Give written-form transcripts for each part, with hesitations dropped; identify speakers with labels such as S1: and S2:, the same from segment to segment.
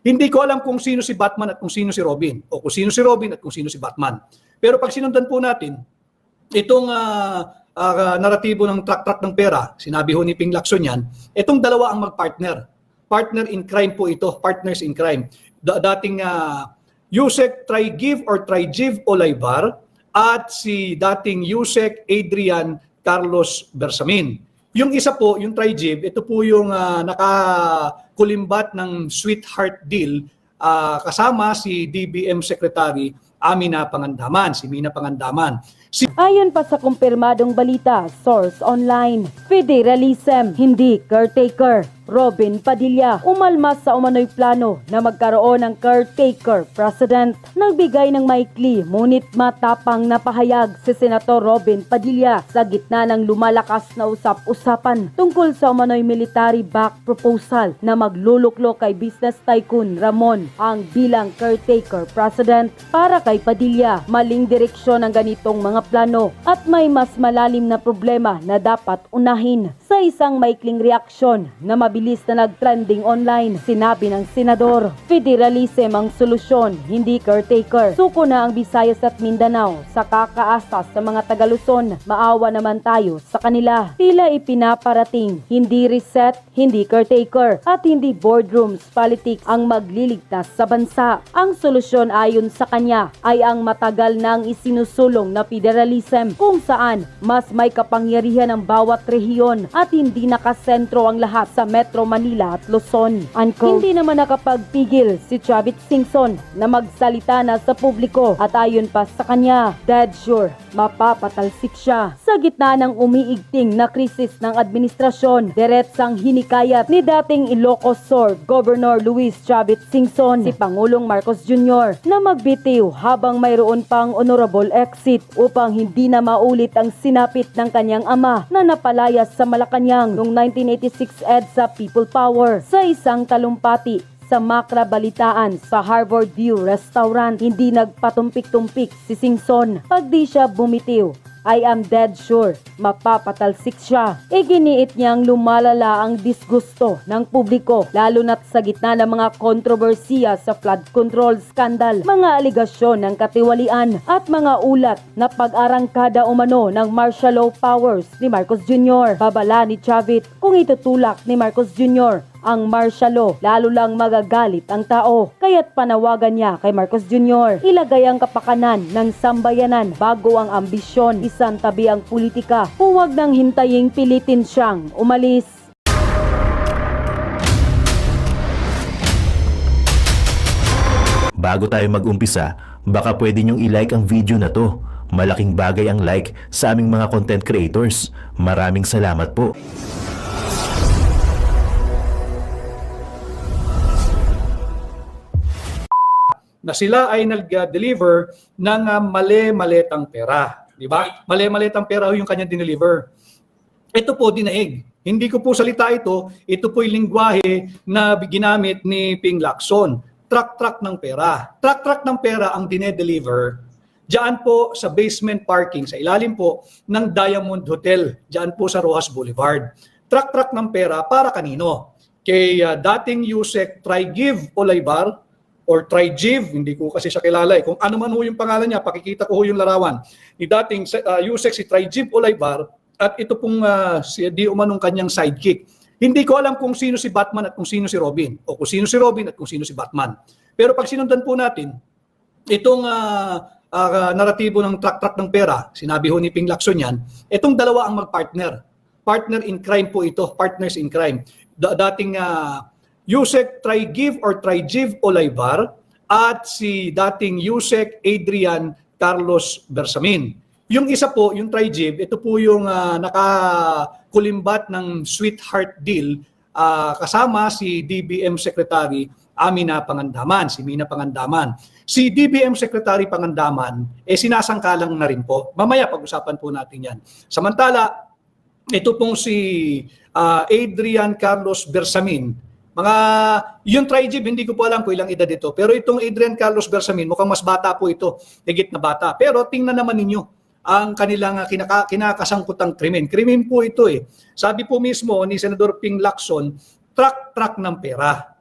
S1: Hindi ko alam kung sino si Batman at kung sino si Robin, o kung sino si Robin at kung sino si Batman. Pero pag sinundan po natin, itong naratibo ng truck ng pera, sinabi ho ni Ping Lacson yan, itong dalawa ang mag-partner. Partner in crime po ito, partners in crime. Dating Yusek Trigiv or Trigiv Olaybar at si dating Yusek Adrian Carlos Bersamin. Yung isa po, yung Trigiv, ito po yung nakakulimbat ng sweetheart deal kasama si DBM Secretary Amina Pangandaman, si Mina Pangandaman.
S2: Ayon pa sa kumpirmadong balita, source online, federalism, hindi caretaker. Robin Padilla, umalmas sa umano'y plano na magkaroon ng caretaker president. Nagbigay ng maikli ngunit matapang na pahayag si Senator Robin Padilla sa gitna ng lumalakas na usap-usapan tungkol sa umano'y military-backed proposal na magluluklok kay business tycoon Ramon ang bilang caretaker president. Para kay Padilla, maling direksyon ang ganitong mga plano at may mas malalim na problema na dapat unahin. Sa isang maikling reaksyon na mabilis na nag-trending online, sinabi ng senador, federalism ang solusyon, hindi caretaker. Suko na ang Visayas at Mindanao sa kakaasas sa mga Taga-Luzon. Maawa naman tayo sa kanila. Tila ipinaparating, hindi reset, hindi caretaker, at hindi boardrooms politics ang magliligtas sa bansa. Ang solusyon ayon sa kanya ay ang matagal nang isinusulong na federalism kung saan mas may kapangyarihan ang bawat rehiyon at hindi nakasentro ang lahat sa Metro Manila at Luzon. Unquote. Hindi naman nakapagpigil si Chavit Singson na magsalita na sa publiko at ayon pa sa kanya, dead sure mapapatalsik siya. Sa gitna ng umiigting na krisis ng administrasyon, diretsang hinikayat ni dating Ilocos Sur Governor Luis Chavit Singson si Pangulong Marcos Jr. na magbitiw habang mayroon pang honorable exit upang hindi na maulit ang sinapit ng kanyang ama na napalayas sa Malacanang noong 1986 EDSA People Power. Sa isang talumpati sa Makra Balitaan sa Harvard View Restaurant, hindi nagpatumpik-tumpik si Singson. Pag di siya bumitiw, I am dead sure mapapatalsik siya. Iginiit niyang lumalala ang disgusto ng publiko lalo na't sa gitna ng mga kontrobersiya sa flood control scandal, mga aligasyon ng katiwalian at mga ulat na pag-arangkada umano ng martial law powers ni Marcos Jr. Babala ni Chavit, kung itutulak ni Marcos Jr. ang martial law, lalo lang magagalit ang tao. Kaya't panawagan niya kay Marcos Jr. ilagay ang kapakanan ng sambayanan bago ang ambisyon. Isang tabi ang politika. Huwag nang hintaying pilitin siyang umalis.
S3: Bago tayo mag-umpisa, baka pwede niyong i-like ang video na to. Malaking bagay ang like sa aming mga content creators. Maraming salamat po.
S1: Na sila ay nag-deliver ng mali-maletang pera. Di ba? Mali-maletang pera yung kanya dineliver. Ito po dinaig. Hindi ko po salita ito. Ito po yung lingwahe na ginamit ni Ping Lacson. Truck ng pera. Truck ng pera ang dinedeliver diyan po sa basement parking, sa ilalim po ng Diamond Hotel, diyan po sa Rojas Boulevard. Truck ng pera para kanino? Kay dating Yusek Trigiv Olaybar, or Trigiv, hindi ko kasi siya kilala eh. Kung ano man ho yung pangalan niya, pakikita ko ho yung larawan. Ni dating Yusek si Trigiv Olaybar at ito pong si di umanong kanyang sidekick. Hindi ko alam kung sino si Batman at kung sino si Robin, o kung sino si Robin at kung sino si Batman. Pero pag sinundan po natin, itong naratibo ng truck ng pera, sinabi ho ni Ping Lacson yan, itong dalawa ang mag-partner. Partner in crime po ito, partners in crime. Dating Yusek Trigiv or Trigiv Olaybar at si dating Yusek Adrian Carlos Bersamin. Yung isa po, yung Trigiv, ito po yung nakakulimbat ng sweetheart deal kasama si DBM Secretary Amina Pangandaman, si Mina Pangandaman. Si DBM Secretary Pangandaman, sinasangkalang na rin po. Mamaya pag-usapan po natin yan. Samantala, ito pong si Adrian Carlos Bersamin, yung Trigiv, hindi ko po alam kung ilang edad ito. Pero itong Adrian Carlos Bersamin, mukhang mas bata po ito, higit na bata. Pero tingnan naman ninyo ang kanilang kinakasangkutang krimen. Krimen po ito eh. Sabi po mismo ni Senador Ping Lacson, truck ng pera.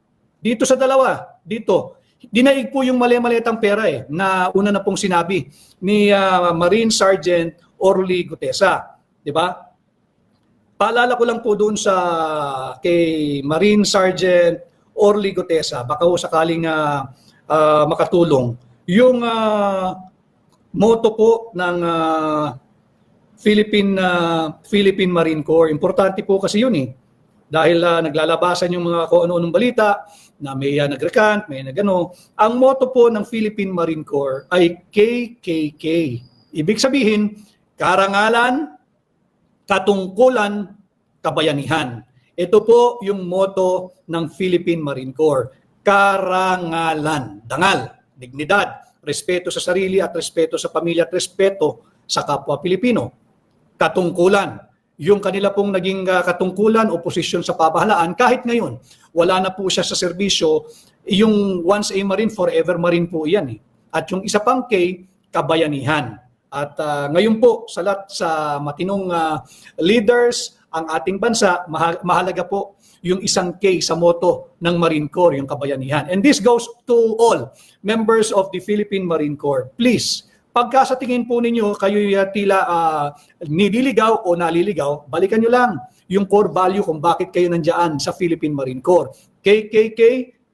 S1: Dito sa dalawa, dito, dinaig po yung mali-malitang pera na una na pong sinabi ni Marine Sergeant Orly Gutesa, di ba? Paalala ko lang po doon sa kay Marine Sergeant Orly Gutesa, baka ho sakaling makatulong. Yung motto po ng Philippine Marine Corps, importante po kasi yun dahil naglalabasan yung mga kung ano-anong balita na may nag-recant, may nagano. Ang motto po ng Philippine Marine Corps ay KKK. Ibig sabihin, karangalan, katungkulan, kabayanihan. Ito po yung motto ng Philippine Marine Corps. Karangalan, dangal, dignidad, respeto sa sarili at respeto sa pamilya at respeto sa kapwa Pilipino. Katungkulan, yung kanila pong naging katungkulan o posisyon sa pamahalaan, kahit ngayon, wala na po siya sa serbisyo, yung once a Marine, forever Marine po yan. At yung isa pang K, kabayanihan. At ngayon po, sa matinong leaders, ang ating bansa, mahalaga po yung isang K sa motto ng Marine Corps, yung kabayanihan. And this goes to all members of the Philippine Marine Corps. Please, pagka sa tingin po ninyo, kayo tila nililigaw o naliligaw, balikan nyo lang yung core value kung bakit kayo nandiyan sa Philippine Marine Corps. KKK,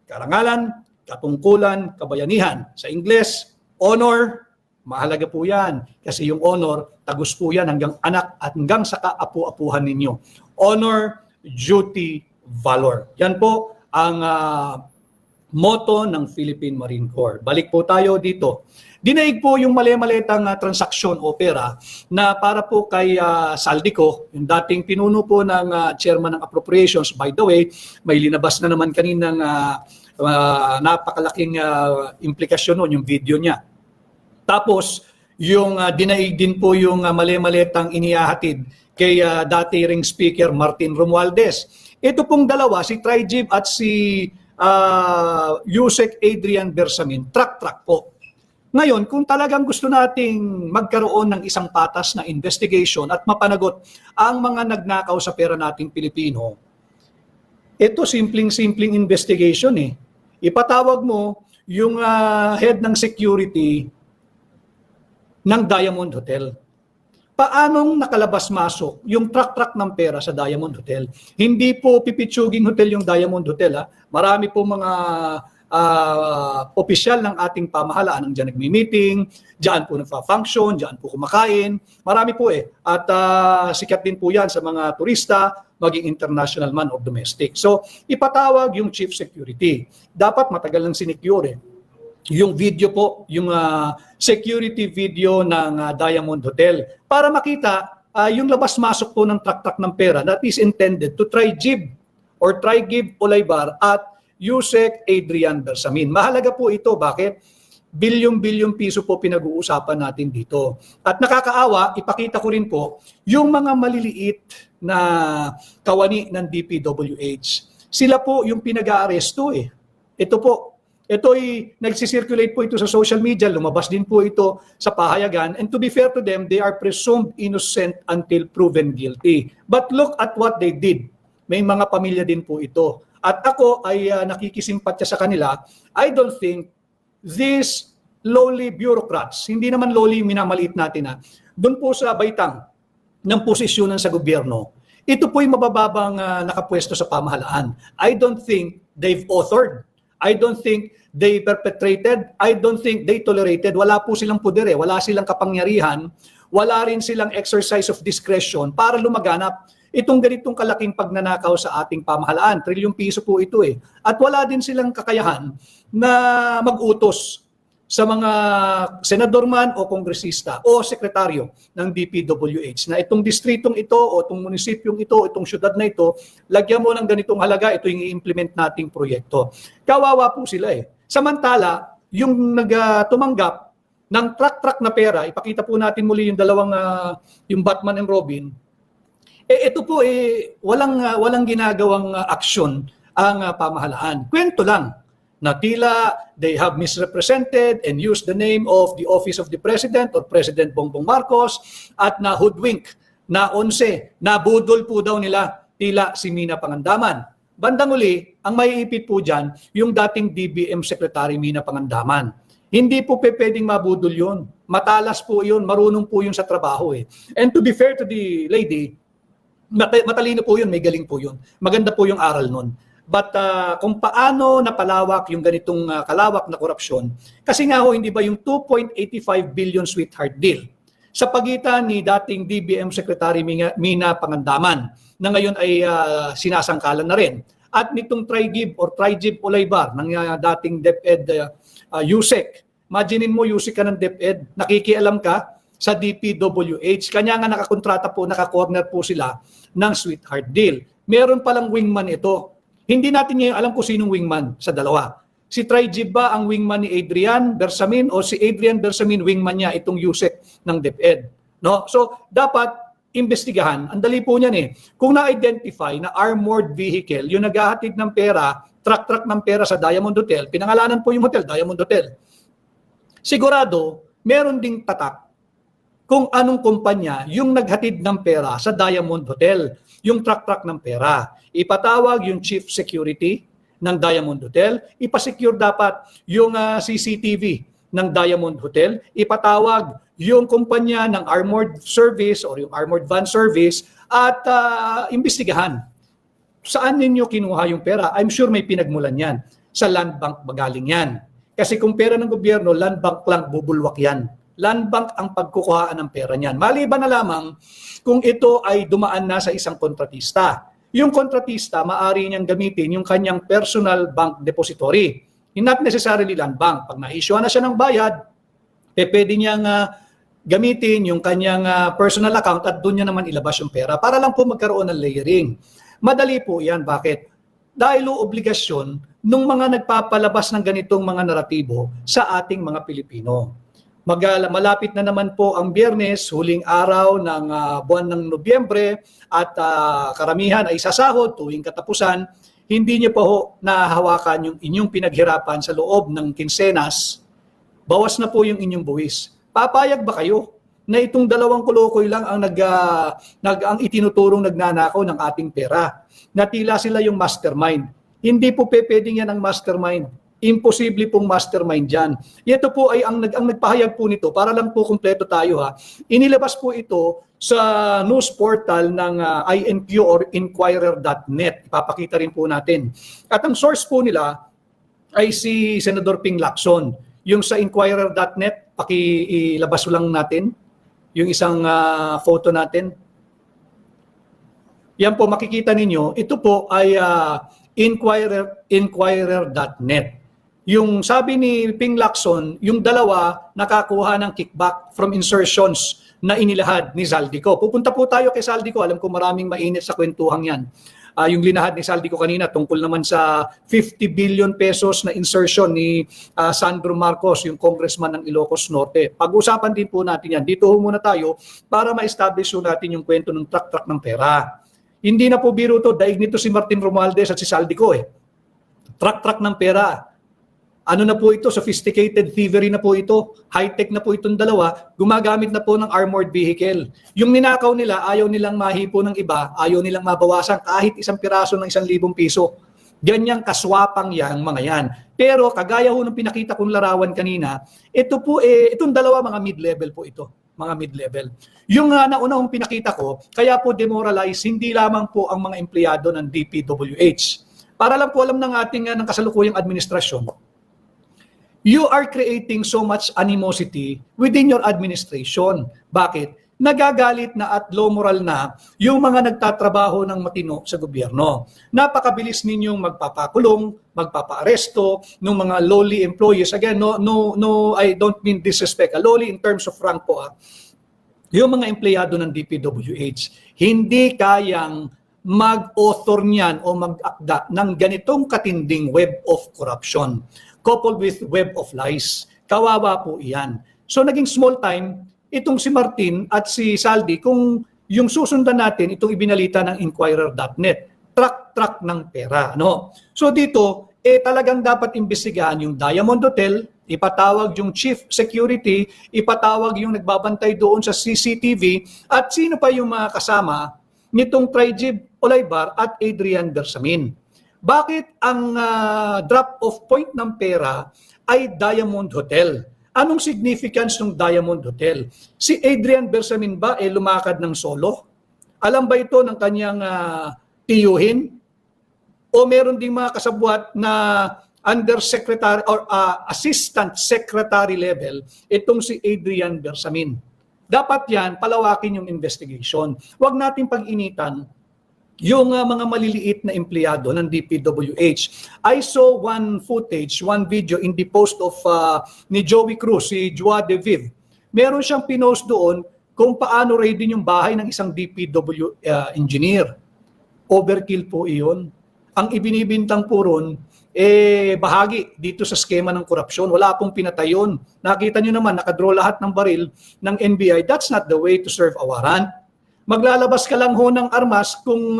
S1: karangalan, katungkulan, kabayanihan. Sa Ingles, honor, mahalaga po yan. Kasi yung honor, tagus po yan hanggang anak at hanggang sa kaapu-apuhan ninyo. Honor, duty, valor. Yan po ang motto ng Philippine Marine Corps. Balik po tayo dito. Dinaig po yung mali-malitang transaksyon o pera na para po kay Saldico, yung dating pinuno po ng chairman ng appropriations. By the way, may linabas na naman kaninang napakalaking implikasyon nun, yung video niya. Tapos, yung dinaig din po yung mali-malitang inihahatid kay dating Speaker Martin Romualdez. Ito pong dalawa, si Trijib at si Yusek Adrian Bersamin, track po. Ngayon, kung talagang gusto nating magkaroon ng isang patas na investigation at mapanagot ang mga nagnakaw sa pera nating Pilipino, ito simpleng investigation Ipatawag mo yung head ng security ng Diamond Hotel. Paanong nakalabas-masok yung truck ng pera sa Diamond Hotel? Hindi po pipitsuging hotel yung Diamond Hotel. Marami po mga opisyal ng ating pamahalaan ang dyan nagmi-meeting, dyan po nagfa-function, dyan po kumakain. Marami po At sikat din po yan sa mga turista, maging international man or domestic. So, ipatawag yung chief security. Dapat matagal lang sinecure yung video po, yung security video ng Diamond Hotel para makita yung labas-masok po ng truck ng pera that is intended to try Trijib Olaybar at Yusek Adrian Bersamin. Mahalaga po ito. Bakit? Bilyong-bilyong piso po pinag-uusapan natin dito. At nakakaawa, ipakita ko rin po, yung mga maliliit na kawani ng DPWH, sila po yung pinag-aaresto Ito po, ito'y nagsisirculate po ito sa social media, lumabas din po ito sa pahayagan, and to be fair to them, they are presumed innocent until proven guilty. But look at what they did. May mga pamilya din po ito. At ako ay nakikisimpatya sa kanila. I don't think these lowly bureaucrats, hindi naman lowly minamaliit natin doon po sa baitang ng posisyonan sa gobyerno, ito po'y mabababang nakapwesto sa pamahalaan. I don't think they've authored. I don't think they perpetrated. I don't think they tolerated. Wala po silang poder wala silang kapangyarihan, wala rin silang exercise of discretion para lumaganap itong ganitong kalaking pagnanakaw sa ating pamahalaan. Trilyong piso po ito At wala din silang kakayahan na mag-utos sa mga senador man o kongresista o sekretaryo ng DPWH na itong distritong ito o itong munisipyong ito, itong syudad na ito, lagyan mo ng ganitong halaga, ito yung i-implement nating proyekto. Kawawa po sila Samantala, yung tumanggap ng truck na pera, ipakita po natin muli yung dalawang, yung Batman and Robin, ito po walang ginagawang aksyon ang pamahalaan. Kwento lang na tila they have misrepresented and used the name of the office of the President or President Bongbong Marcos at na hoodwink, na 11, nabudol po daw nila tila si Mina Pangandaman. Bandang uli, ang maiipit po dyan, yung dating DBM Secretary Mina Pangandaman. Hindi po pwedeng mabudol yun. Matalas po yun, marunong po yun sa trabaho eh. And to be fair to the lady, matalino po yun, may galing po yun. Maganda po yung aral nun. But kung paano napalawak yung ganitong kalawak na korupsyon, kasi nga ho, hindi ba yung 2.85 billion sweetheart deal sa pagitan ni dating DBM Secretary Mina Pangandaman na ngayon ay sinasangkalan na rin. At nitong Trigib Olaybar ng dating DepEd Yusek. Imaginin mo, Yusek ka ng DepEd, nakikialam ka sa DPWH. Kanya nga nakakontrata po, naka-corner po sila ng sweetheart deal. Meron palang wingman ito. Hindi natin ngayon alam kung sinong wingman sa dalawa. Si Trigib ba ang wingman ni Adrian Bersamin o si Adrian Bersamin wingman niya itong Yusek ng DepEd? No? So dapat imbestigahan. Ang dali po niyan eh. Kung na-identify na armored vehicle, yung naghahatid ng pera, truck ng pera sa Diamond Hotel, pinangalanan po yung hotel, Diamond Hotel. Sigurado, meron ding tatak kung anong kumpanya yung naghatid ng pera sa Diamond Hotel, yung truck ng pera. Ipatawag yung chief security ng Diamond Hotel, ipasecure dapat yung CCTV ng Diamond Hotel, ipatawag yung kumpanya ng armored service or yung armored van service at imbestigahan. Saan ninyo kinuha yung pera? I'm sure may pinagmulan yan. Sa land bank magaling yan. Kasi kung pera ng gobyerno, land bank lang bubulwak yan. Land bank ang pagkukuhaan ng pera niyan. Maliban na lamang kung ito ay dumaan na sa isang kontratista. Yung kontratista, maaari niyang gamitin yung kanyang personal bank depository. Not necessarily land bank. Pag na-issue na siya ng bayad, pwede niyang gamitin yung kanyang personal account at doon niya naman ilabas yung pera para lang po magkaroon ng layering. Madali po yan. Bakit? Dahil obligasyon ng mga nagpapalabas ng ganitong mga naratibo sa ating mga Pilipino. Malapit na naman po ang Biyernes, huling araw ng buwan ng Nobyembre at karamihan ay sasahod tuwing katapusan. Hindi niyo pa ho nahahawakan yung inyong pinaghirapan sa loob ng kinsenas. Bawas na po yung inyong buwis. Papayag ba kayo na itong dalawang kulukoy lang ang ang itinuturong nagnanakaw ng ating pera? Na tila sila yung mastermind. Hindi po pwedeng yan ang mastermind. Imposible pong mastermind dyan. Ito po ay ang nagpahayag po nito, para lang po kumpleto tayo ha. Inilabas po ito sa news portal ng INQ or Inquirer.net. Ipapakita rin po natin. At ang source po nila ay si Senador Ping Lacson. Yung sa Inquirer.net, pakilabas lang natin yung isang photo natin. Yan po, makikita ninyo, ito po ay Inquirer.net. Yung sabi ni Ping Lacson, yung dalawa nakakuha ng kickback from insertions na inilahad ni Zaldico. Pupunta po tayo kay Zaldico. Alam ko maraming mainit sa kwentuhang yan. Yung linahad ni Zaldico kanina tungkol naman sa 50 billion pesos na insertion ni Sandro Marcos, yung congressman ng Ilocos Norte. Pag-usapan din po natin yan. Dito muna tayo para ma-establish natin yung kwento ng truck ng pera. Hindi na po biro to, daig nito si Martin Romualdez at si Zaldico eh. Truck ng pera. Ano na po ito? Sophisticated thievery na po ito. High-tech na po itong dalawa. Gumagamit na po ng armored vehicle. Yung ninakaw nila, ayaw nilang mahipo ng iba, ayaw nilang mabawasan kahit isang piraso ng 1,000 piso. Ganyang kaswapang yang mga yan. Pero kagaya ho ng pinakita kong larawan kanina, ito po itong dalawa mga mid-level po ito. Mga mid-level. Yung naunahong pinakita ko, kaya po demoralize hindi lamang po ang mga empleyado ng DPWH. Para lang po alam ng ating ng kasalukuyang administrasyon, you are creating so much animosity within your administration. Bakit? Nagagalit na at low moral na yung mga nagtatrabaho ng matino sa gobyerno. Napakabilis ninyong magpapakulong, magpapaaresto ng mga lowly employees. Again, no, I don't mean disrespect. Lowly in terms of rank po. Yung mga empleyado ng DPWH, hindi kayang mag-author niyan o mag-akda ng ganitong katinding web of corruption coupled with web of lies. Kawawa po iyan. So naging small time, itong si Martin at si Saldi, kung yung susundan natin, itong ibinalita ng Inquirer.net, truck ng pera. No? So dito, talagang dapat imbestigahan yung Diamond Hotel, ipatawag yung chief security, ipatawag yung nagbabantay doon sa CCTV, at sino pa yung mga kasama nitong Trigib Olaybar at Adrian Bersamin. Bakit ang drop-off point ng pera ay Diamond Hotel? Anong significance ng Diamond Hotel? Si Adrian Bersamin ba lumakad ng solo? Alam ba ito ng kanyang tiyuhin? O meron ding mga kasabwat na undersecretary or assistant secretary level itong si Adrian Bersamin? Dapat yan, palawakin yung investigation. Huwag natin pag-initan yung mga maliliit na empleyado ng DPWH. I saw one footage, one video in the post of ni Joey Cruz, si Joa De Viv. Meron siyang pinost doon kung paano raidin yung bahay ng isang DPW engineer. Overkill po iyon. Ang ibinibintang po ron, bahagi dito sa skema ng korupsyon. Wala pong pinatayon. Nakita nyo naman, nakadraw lahat ng baril ng NBI. That's not the way to serve a warrant. Maglalabas ka lang ho ng armas kung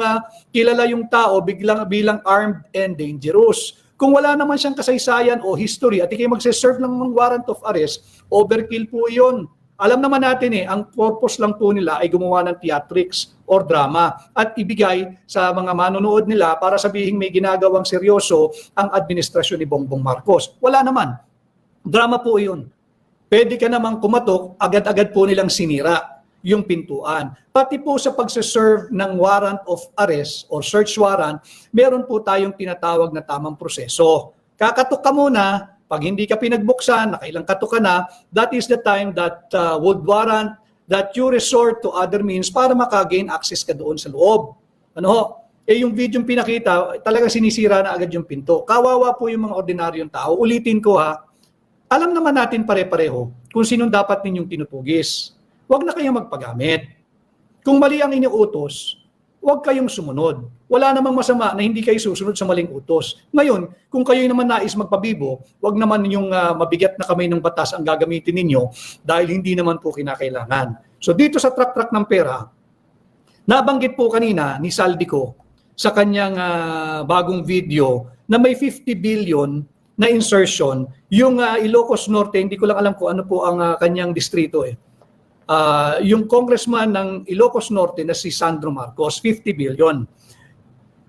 S1: kilala yung tao bilang armed and dangerous. Kung wala naman siyang kasaysayan o history at ikay magse-serve ng warrant of arrest, overkill po yun. Alam naman natin ang purpose lang po nila ay gumawa ng theatrics or drama at ibigay sa mga manonood nila para sabihin may ginagawang seryoso ang administrasyon ni Bongbong Marcos. Wala naman. Drama po yun. Pwede ka namang kumatok, agad-agad po nilang sinira yung pintuan. Pati po sa pagse-serve ng warrant of arrest or search warrant, meron po tayong tinatawag na tamang proseso. Kakatok ka muna, pag hindi ka pinagbuksan, nakailang katok ka na, that is the time that would warrant that you resort to other means para maka-gain access ka doon sa loob. Yung video yung pinakita, talagang sinisira na agad yung pinto. Kawawa po yung mga ordinaryong tao. Ulitin ko alam naman natin pare-pareho kung sinong dapat ninyong tinutugis. Huwag na kayong magpagamit. Kung mali ang iniutos, huwag kayong sumunod. Wala namang masama na hindi kayo susunod sa maling utos. Ngayon, kung kayo naman nais magpabibo, huwag naman yung mabigat na kamay ng batas ang gagamitin ninyo dahil hindi naman po kinakailangan. So dito sa track-track ng pera, nabanggit po kanina ni Saldico sa kanyang bagong video na may 50 billion na insertion. Yung Ilocos Norte, hindi ko lang alam kung ano po ang kanyang distrito yung congressman ng Ilocos Norte na si Sandro Marcos, 50 billion.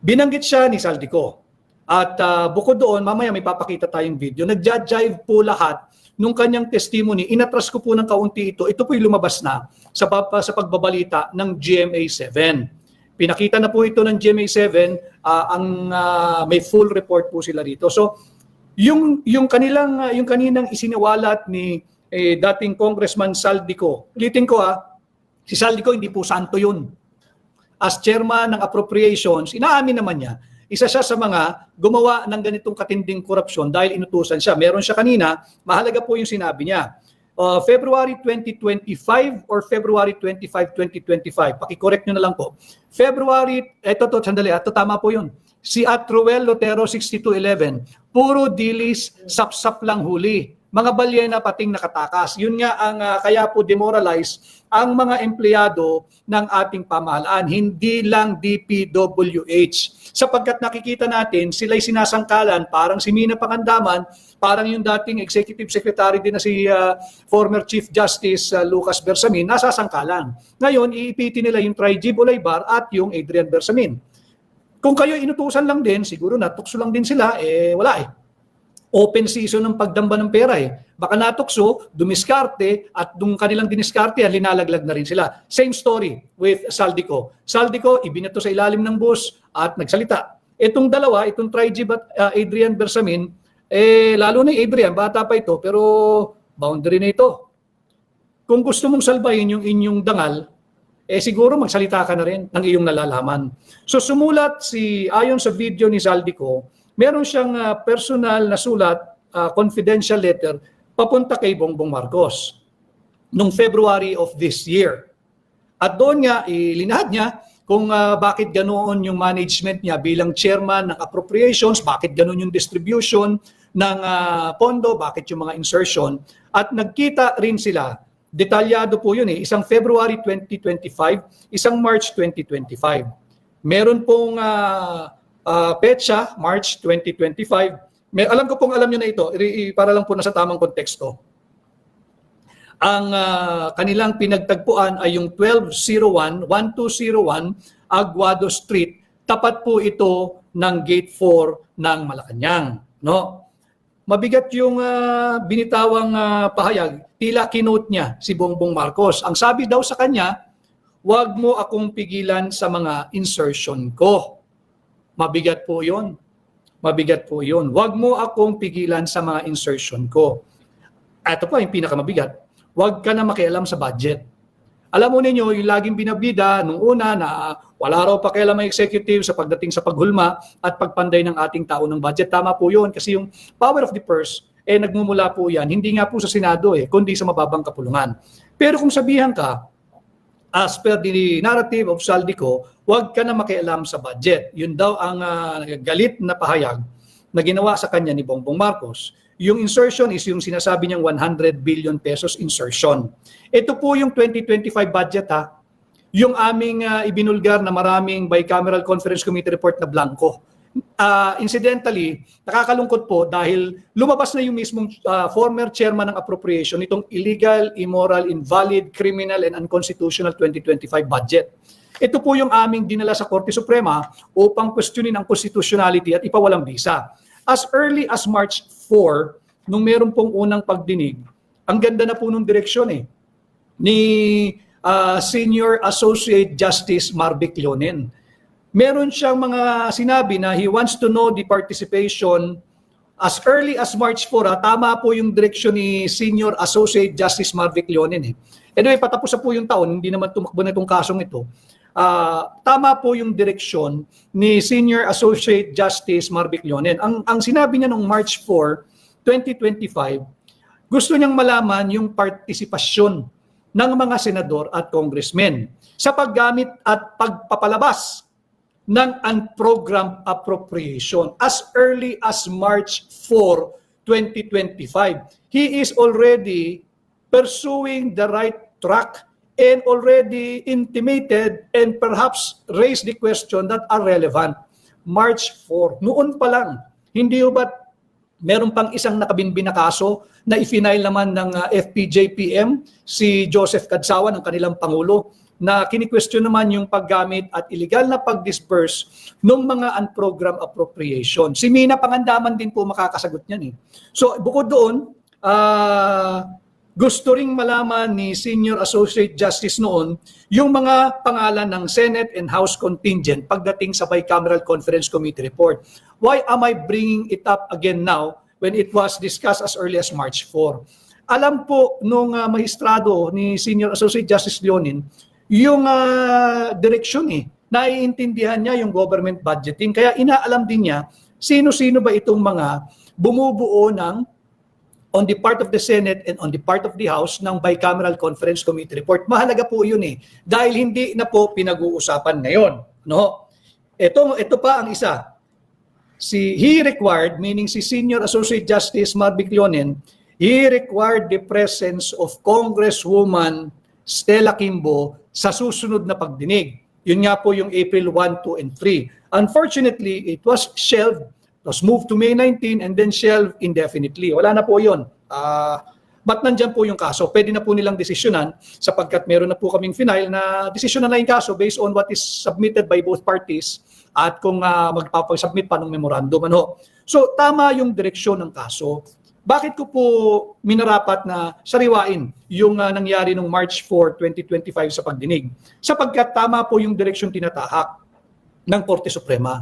S1: Binanggit siya ni Saldico. At bukod doon, mamaya may papakita tayong video, nagja-jive po lahat nung kanyang testimony. Inatras ko po ng kaunti ito. Ito po'y lumabas na sa pagbabalita ng GMA7. Pinakita na po ito ng GMA7, may full report po sila rito. So, yung kaninang isiniwalat ni dating Congressman Saldico. Ulitin ko si Saldico hindi po santo yun. As chairman ng appropriations, inaamin naman niya, isa siya sa mga gumawa ng ganitong katinding korupsyon dahil inutusan siya. Meron siya kanina, mahalaga po yung sinabi niya. February 2025 or February 25, 2025. Paki-correct nyo na lang po. February, sandali, tama po yun. Si Atruel Lotero 6211, puro dilis, sapsap lang huli. Mga balyena pating nakatakas. Yun nga ang kaya po demoralize ang mga empleyado ng ating pamahalaan, hindi lang DPWH. Sapagkat nakikita natin, sila'y sinasangkalan, parang si Mina Pangandaman, parang yung dating executive secretary din na si former Chief Justice Lucas Bersamin, nasasangkalan. Ngayon, iipitin nila yung Trigib Olaybar at yung Adrian Bersamin. Kung kayo inutusan lang din, siguro natukso lang din sila, wala Open season ng pagdamba ng pera Baka natukso, dumiskarte, at nung kanilang diniskarte, linalaglag na rin sila. Same story with Saldico. Saldico, ibinato sa ilalim ng bus at nagsalita. Itong dalawa, itong Trigib at Adrian Bersamin, lalo na Adrian, bata pa ito, pero boundary na ito. Kung gusto mong salbahin yung inyong dangal, siguro magsalita ka na rin ng iyong nalalaman. So sumulat ayon sa video ni Saldico, meron siyang personal na sulat, confidential letter, papunta kay Bongbong Marcos noong February of this year. At doon nga, ilinahad niya kung bakit ganoon yung management niya bilang chairman ng appropriations, bakit ganoon yung distribution ng pondo, bakit yung mga insertion. At nagkita rin sila, detalyado po yun isang February 2025, isang March 2025. Meron pong petsa, March 2025. Alam ko pong alam nyo na ito, para lang po nasa tamang konteksto. Ang kanilang pinagtagpuan ay yung 1201 Aguado Street. Tapat po ito ng Gate 4 ng Malacanang. No? Mabigat yung binitawang pahayag, tila kinote niya si Bongbong Marcos. Ang sabi daw sa kanya, "Huwag mo akong pigilan sa mga insertion ko." Mabigat po yun. Mabigat po yun. "Huwag mo akong pigilan sa mga insertion ko." Ito po yung pinakamabigat. "Huwag ka na makialam sa budget." Alam mo ninyo, yung laging binabida nung una na wala raw pakialam ang executive sa pagdating sa paghulma at pagpanday ng ating tao ng budget. Tama po yun kasi yung power of the purse, nagmumula po yan, hindi nga po sa Senado kundi sa mababang kapulungan. Pero kung sabihan ka, as per the narrative of Saldico, huwag ka na makialam sa budget. Yun daw ang galit na pahayag na ginawa sa kanya ni Bongbong Marcos. Yung insertion is yung sinasabi niyang 100 billion pesos insertion. Ito po yung 2025 budget yung aming ibinulgar na maraming bicameral conference committee report na blanco. Incidentally, nakakalungkot po dahil lumabas na yung mismong former chairman ng appropriation nitong illegal, immoral, invalid, criminal, and unconstitutional 2025 budget. Ito po yung aming dinala sa Korte Suprema upang questionin ang constitutionality at ipawalang bisa. As early as March 4, nung meron pong unang pagdinig, ang ganda na po nung direksyon ni Senior Associate Justice Marvic Leonen. Meron siyang mga sinabi na he wants to know the participation as early as March 4. Tama po yung direksyon ni Senior Associate Justice Marvic Leonen. Anyway, patapos na po yung taon, hindi naman tumakbo na itong kasong ito. Tama po yung direksyon ni Senior Associate Justice Marvic Leonen. Ang sinabi niya noong March 4, 2025, gusto niyang malaman yung partisipasyon ng mga senador at congressmen sa paggamit at pagpapalabas ng unprogrammed appropriation as early as March 4, 2025. He is already pursuing the right track and already intimated and perhaps raised the question that are relevant. March 4, noon pa lang, hindi ba meron pang isang nakabinbin na kaso na i-file naman ng FPJPM, si Joseph Cadsawa, ng kanilang Pangulo, na kini-question naman yung paggamit at illegal na pag-disperse ng mga unprogrammed appropriation. Si Mina Pangandaman din po makakasagot niyan. So bukod doon, gusto ring malaman ni Senior Associate Justice noon yung mga pangalan ng Senate and House contingent pagdating sa Bicameral Conference Committee report. Why am I bringing it up again now when it was discussed as early as March 4? Alam po nung maestrado ni Senior Associate Justice Leonen yung direksyon naiintindihan niya yung government budgeting, kaya inaalam din niya sino-sino ba itong mga bumubuo ng on the part of the Senate and on the part of the House ng Bicameral Conference Committee report. Mahalaga po yun dahil hindi na po pinag-uusapan ngayon. No? Ito pa ang isa. He required, meaning si Senior Associate Justice Marvic Leonen, he required the presence of Congresswoman Stella Kimbo sa susunod na pagdinig. Yun nga po yung April 1, 2, and 3. Unfortunately, it was shelved. It was moved to May 19 and then shelved indefinitely. Wala na po yun. But nandyan po yung kaso. Pwede na po nilang desisyonan sapagkat meron na po kaming final na desisyonan na yung kaso based on what is submitted by both parties at kung magpapasubmit pa ng memorandum. So tama yung direksyon ng kaso. Bakit ko po minarapat na sariwain yung nangyari noong March 4, 2025 sa pagdinig? Sapagkat tama po yung direksyon tinatahak ng Korte Suprema.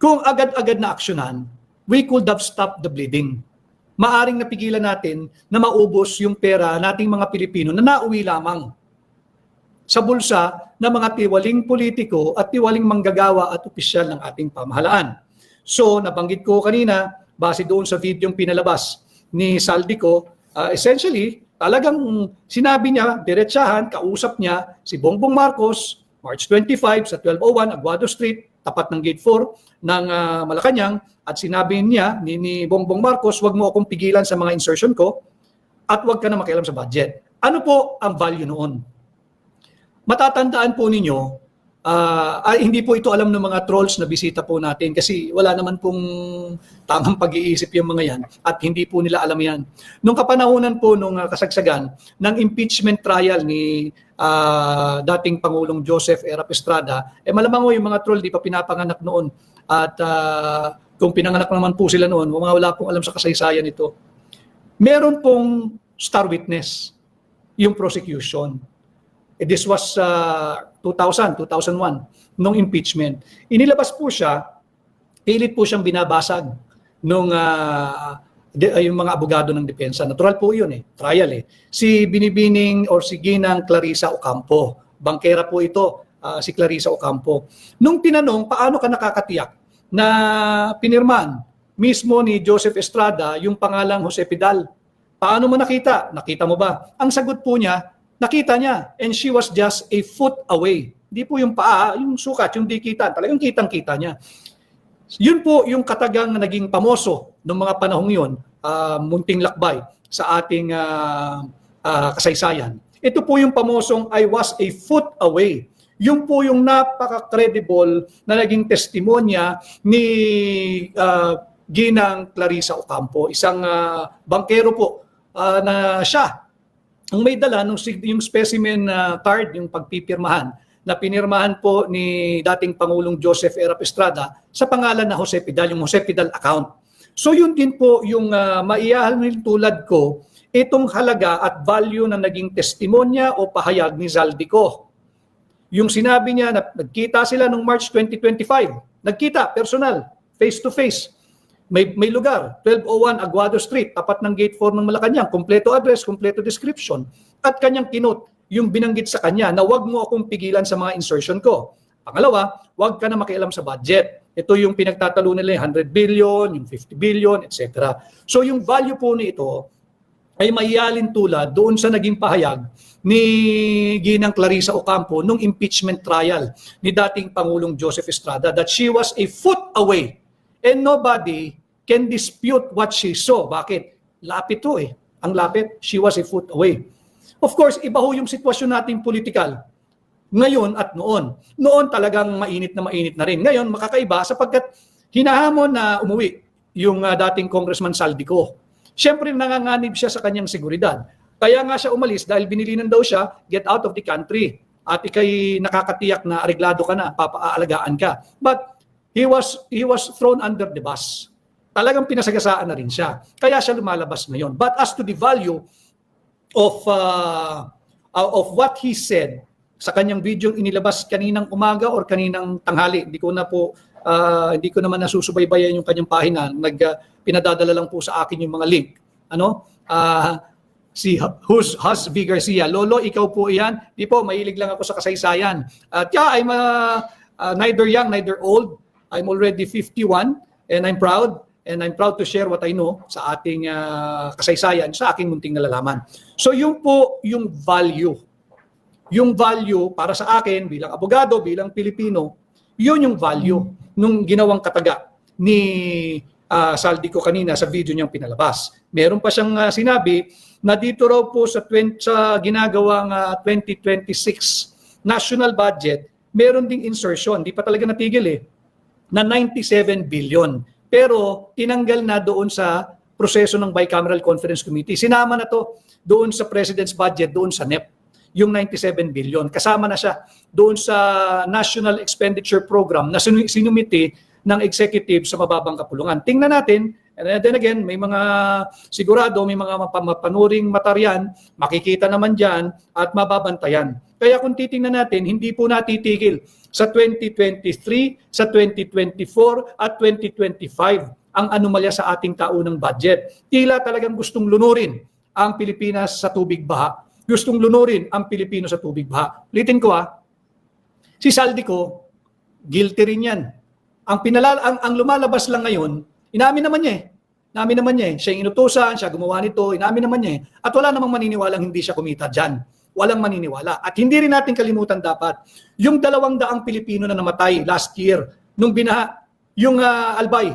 S1: Kung agad-agad na aksyonan, we could have stopped the bleeding. Maaring napigilan natin na maubos yung pera nating mga Pilipino na nauwi lamang sa bulsa ng mga tiwaling politiko at tiwaling manggagawa at opisyal ng ating pamahalaan. So, nabanggit ko kanina, base doon sa videong pinalabas ni Saldico, essentially, talagang sinabi niya, diretsahan, kausap niya si Bongbong Marcos, March 25 sa 1201 Aguado Street, tapat ng Gate 4 ng Malacanang, at sinabi niya ni Bongbong Marcos, wag mo akong pigilan sa mga insertion ko at wag ka na makialam sa budget. Ano po ang value noon? Matatandaan po ninyo, Hindi po ito alam ng mga trolls na bisita po natin kasi wala naman pong tamang pag-iisip yung mga yan at hindi po nila alam yan. Nung kapanahunan po nung kasagsagan ng impeachment trial ni dating Pangulong Joseph Erap Estrada, malamang yung mga troll di pa pinapanganak noon at kung pinanganak naman po sila noon, wala pong alam sa kasaysayan ito. Meron pong star witness yung prosecution. This was 2001, nung impeachment. Inilabas po siya, pilit po siyang binabasag nung yung mga abogado ng depensa. Natural po yun trial Si Binibining or si Ginang Clarissa Ocampo. Bangkera po ito, si Clarissa Ocampo. Nung tinanong, paano ka nakakatiyak na pinirman mismo ni Joseph Estrada yung pangalang Jose Pidal? Paano mo nakita? Nakita mo ba? Ang sagot po niya, nakita niya. And she was just a foot away. Hindi po yung paa, yung sukat, yung dikitan. Talagang kitang-kita niya. Yun po yung katagang naging pamoso ng mga panahong yun, munting lakbay sa ating kasaysayan. Ito po yung pamosong I was a foot away. Yung po yung napaka-credible na naging testimonya ni Ginang Clarissa Ocampo, isang bangkero po na siya ang may dala yung specimen card, yung pagpipirmahan na pinirmahan po ni dating Pangulong Joseph Erap Estrada sa pangalan na Jose Pidal, yung Jose Pidal account. So yun din po yung maiahalin tulad ko, itong halaga at value na naging testimonya o pahayag ni Zaldico. Yung sinabi niya na nagkita sila noong March 2025, nagkita, personal, face-to-face. May lugar, 1201 Aguado Street, tapat ng Gate 4 ng Malacanang, kompleto address, kompleto description. At kanyang kinot yung binanggit sa kanya na wag mo akong pigilan sa mga insertion ko. Pangalawa, wag ka na makialam sa budget. Ito yung pinagtatalo nila, 100 billion, yung 50 billion, etc. So yung value po nito ay maialin tulad doon sa naging pahayag ni Ginang Clarissa Ocampo nung impeachment trial ni dating Pangulong Joseph Estrada that she was a foot away and nobody can dispute what she saw. Bakit? Lapit to Ang lapit, she was a foot away. Of course, iba ho yung sitwasyon nating politikal. Ngayon at noon. Noon talagang mainit na rin. Ngayon, makakaiba sapagkat hinahamon na umuwi yung dating Congressman Zaldico. Siyempre, nanganganib siya sa kanyang seguridad. Kaya nga siya umalis dahil binilinan daw siya, get out of the country. At ikay nakakatiyak na areglado ka na, papaalagaan ka. But he was thrown under the bus. Talagang pinasagasaan na rin siya. Kaya siya lumalabas ngayon. But as to the value of what he said sa kanyang video inilabas kaninang umaga or kaninang tanghali, hindi ko naman nasusubaybayan yung kanyang pahina. Pinadadala lang po sa akin yung mga link. Si Hus V. Garcia, Lolo, ikaw po iyan. Di po, mahilig lang ako sa kasaysayan. At I'm neither young, neither old. I'm already 51 and I'm proud. And I'm proud to share what I know sa ating kasaysayan, sa aking munting nalalaman. So yun po yung value. Yung value para sa akin bilang abogado, bilang Pilipino, yun yung value nung ginawang kataga ni Zaldico kanina sa video niyang pinalabas. Meron pa siyang sinabi na dito raw po sa ginagawang 2026 national budget, meron ding insertion, di pa talaga natigil na 97 billion. Pero tinanggal na doon sa proseso ng Bicameral Conference Committee. Sinama na to doon sa President's budget, doon sa NEP, yung 97 billion. Kasama na siya doon sa National Expenditure Program na sinumiti ng executive sa mababang kapulungan. Tingnan natin, and then again, may mga sigurado, may mga mapanuring matarian, makikita naman dyan at mababantayan. Kaya kung titingnan natin, hindi po natitigil sa 2023, sa 2024 at 2025 ang anomalya sa ating taunang budget. Tila talagang gustong lunurin ang Pilipinas sa tubig baha. Gustong lunurin ang Pilipino sa tubig baha. Ulitin ko si Zaldico, guilty rin yan. Ang lumalabas lang ngayon, inamin naman niya Inamin naman niya siya yung inutusan, siya gumawa nito, inamin naman niya At wala namang maniniwalang hindi siya kumita dyan. Walang maniniwala. At hindi rin natin kalimutan dapat, yung 200 Pilipino na namatay last year, nung binaha, yung Albay,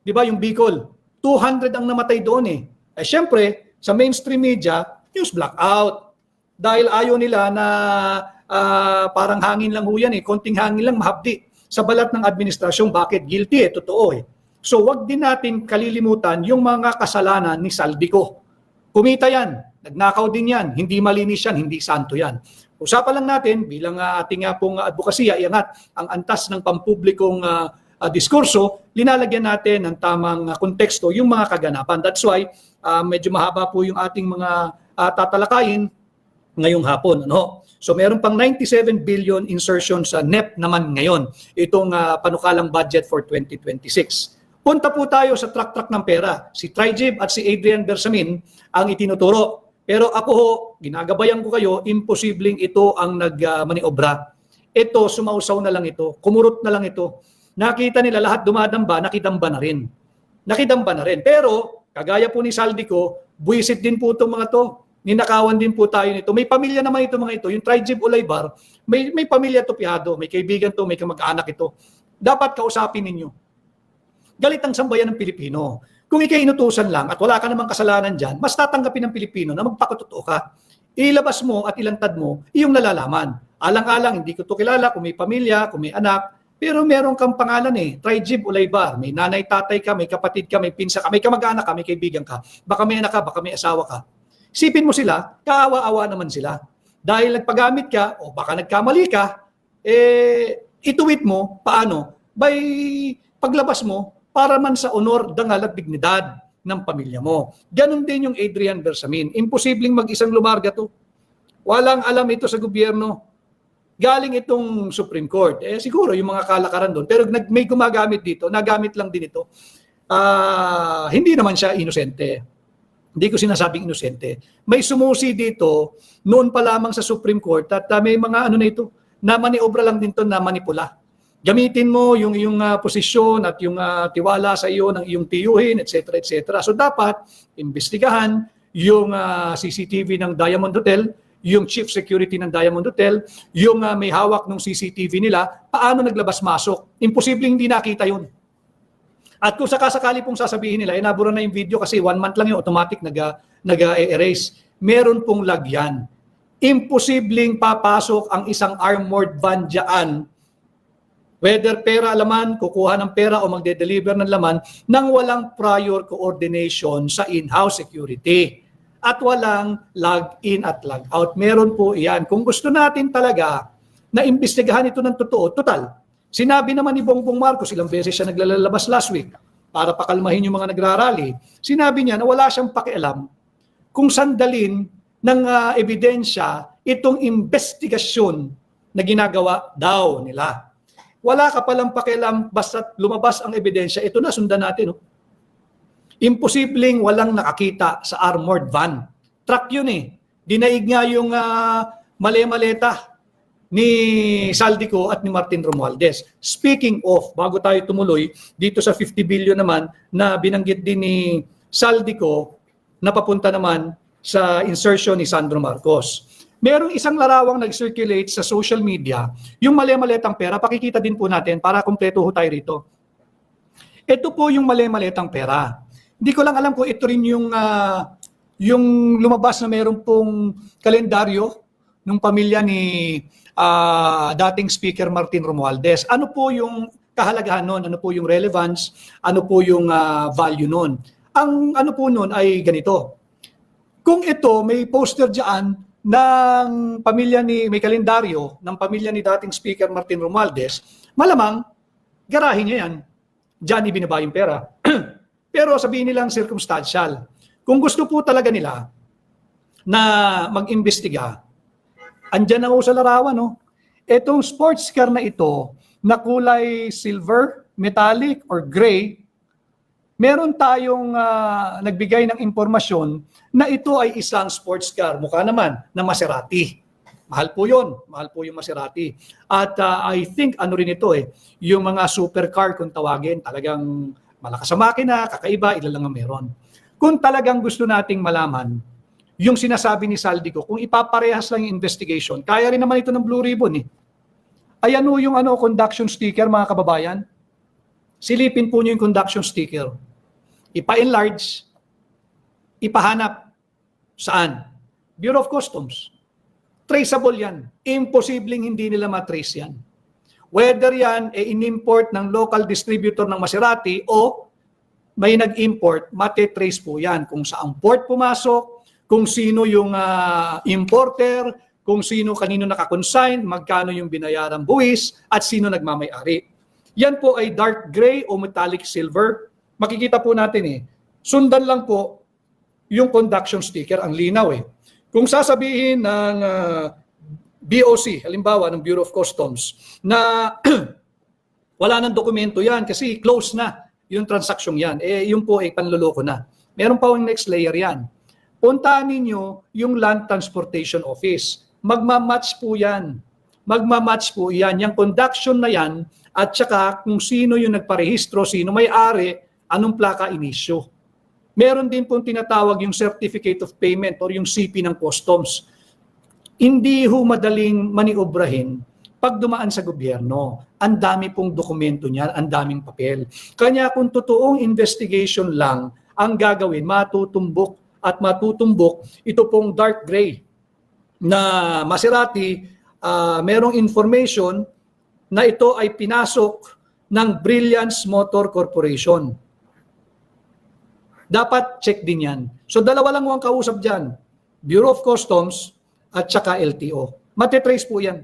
S1: di ba, yung Bicol, 200 ang namatay doon Siyempre, sa mainstream media, news blackout. Dahil ayaw nila na parang hangin lang ho yan eh. Konting hangin lang, mahapdi sa balat ng administrasyon. Bakit? Guilty eh, totoo eh. So wag din natin kalilimutan yung mga kasalanan ni Saldico. Kumita yan, nagnakaw din yan, hindi malinis yan, hindi santo yan. Usapan lang natin bilang ating pong advokasya, iangat ang antas ng pampublikong diskurso, linalagyan natin ng tamang konteksto yung mga kaganapan. That's why medyo mahaba po yung ating mga tatalakayin ngayong hapon. Ano? So meron pang 97 billion insertion sa NEP naman ngayon, itong panukalang budget for 2026. Punta po tayo sa track ng pera. Si Trijib at si Adrian Bersamin ang itinuturo. Pero ako ho, ginagabayan ko kayo, imposibleng ito ang nagmaniobra. Ito, sumausaw na lang ito, kumurot na lang ito. Nakita nila lahat dumadamba, nakidamba na rin. Nakidamba na rin. Pero, kagaya po ni Saldico, buwisit din po itong mga to. Ninakawan din po tayo nito. May pamilya naman ito mga ito. Yung Trijib Olaybar, may pamilya to piyado, may kaibigan to, may kamag-anak ito. Dapat kausapin ninyo. Galit ang sambayan ng Pilipino. Kung ikay inutusan lang at wala ka namang kasalanan dyan, mas tatanggapin ng Pilipino na magpakatotoo ka. Ilabas mo at ilantad mo, iyong nalalaman. Alang-alang, hindi ko to kilala kung may pamilya, kung may anak, pero meron kang pangalan eh, Trijib Olaybar. May nanay, tatay ka, may kapatid ka, may pinsa ka, may kamag-anak ka, may kaibigan ka. Baka may anak ka, baka may asawa ka. Sipin mo sila, kaawa-awa naman sila. Dahil nagpagamit ka, o baka nagkamali ka, ituwid mo, paano? By paglabas mo, para man sa honor, dangal at dignidad ng pamilya mo. Ganon din yung Adrian Bersamin. Imposibleng mag-isang lumarga to. Walang alam ito sa gobyerno. Galing itong Supreme Court. Siguro yung mga kalakaran doon. Pero may gumagamit dito, nagamit lang din ito. Hindi naman siya inosente. Hindi ko sinasabing inosente. May sumusi dito, noon pa lamang sa Supreme Court, at may mga ano na ito, na maniobra lang din to, na manipula. Gamitin mo yung iyong posisyon at yung tiwala sa iyo ng iyong tiyuhin, etc. etc. So dapat imbestigahan yung CCTV ng Diamond Hotel, yung chief security ng Diamond Hotel, yung may hawak ng CCTV nila, paano naglabas-masok. Imposibleng hindi nakita yun. At kung sakasakali pong sasabihin nila, nabura na yung video kasi 1 month lang yung automatic nag-erase. Meron pong lagyan. Imposibleng papasok ang isang armored van dyan, whether pera laman, kukuha ng pera o magde-deliver ng laman nang walang prior coordination sa in-house security at walang log-in at log-out. Meron po iyan. Kung gusto natin talaga na imbestigahan ito ng totoo, total. Sinabi naman ni Bongbong Marcos, ilang beses siya naglalabas last week para pakalmahin yung mga nagrarally. Sinabi niya na wala siyang pakialam kung sandalin ng ebidensya itong investigasyon na ginagawa daw nila. Wala ka palang pakialam basta lumabas ang ebidensya, ito na, sundan natin. No? Imposibleng walang nakakita sa armored van. Truck yun eh. Dinaig nga yung mali-maleta ni Saldico at ni Martin Romualdez. Speaking of, bago tayo tumuloy, dito sa 50 billion naman na binanggit din ni Saldico na papunta naman sa insertion ni Sandro Marcos. Merong isang larawang nag-circulate sa social media, yung mali-maletang pera, pakikita din po natin para kumpleto ho tayo rito. Ito po yung mali-maletang pera. Hindi ko lang alam kung ito rin yung lumabas na meron pong kalendaryo ng pamilya ni dating Speaker Martin Romualdez. Ano po yung kahalagahan nun? Ano po yung relevance? Ano po yung value nun? Ang ano po nun ay ganito. Kung ito, may poster dyan ng pamilya may kalendaryo ng pamilya ni dating Speaker Martin Romualdez, malamang garahe niya yan. Diyan ibinaba yung pera. Pero sabihin nilang circumstantial. Kung gusto po talaga nila na mag-imbestiga, andyan na ho sa larawan. No? Itong sports car na ito na kulay silver, metallic, or gray, meron tayong nagbigay ng impormasyon na ito ay isang sports car. Mukha naman na Maserati. Mahal po yun. Mahal po yung Maserati. At I think ano rin ito yung mga supercar kung tawagin, talagang malakas sa makina, kakaiba, ilan lang ang meron. Kung talagang gusto nating malaman, yung sinasabi ni Saldico, kung ipaparehas lang yung investigation, kaya rin naman ito ng Blue Ribbon. Ayan yung conduction sticker, mga kababayan. Silipin po nyo yung conduction sticker. Ipa-enlarge, ipahanap saan? Bureau of Customs. traceable yan. Imposibleng hindi nila matrace yan. Whether yan in-import ng local distributor ng Maserati o may nag-import, matitrace po yan. Kung saang port pumasok, kung sino yung importer, kung sino kanino nakakonsign, magkano yung binayarang buwis, at sino nagmamay-ari. Yan po ay dark gray o metallic silver. Makikita po natin sundan lang po yung conduction sticker, ang linaw Kung sasabihin ng BOC, halimbawa ng Bureau of Customs, na wala nang dokumento yan kasi close na yung transaksyon yan, yun po ay panloloko na. Meron pa yung next layer yan. Puntahan ninyo yung Land Transportation Office. Magmamatch po yan. Magmamatch po yan. Yung conduction na yan at saka kung sino yung nagparehistro, sino may-ari, anong plaka inisyo. Meron din pong tinatawag yung Certificate of Payment or yung CP ng Customs. Hindi ho madaling maniobrahin pag dumaan sa gobyerno. Ang dami pong dokumento niyan, ang daming papel. Kanya kung totoong investigation lang ang gagawin, matutumbok ito pong dark gray na Maserati, merong information na ito ay pinasok ng Brilliance Motor Corporation. Dapat check din yan. So dalawa lang ang kausap dyan, Bureau of Customs at saka LTO. Matitrace po yan.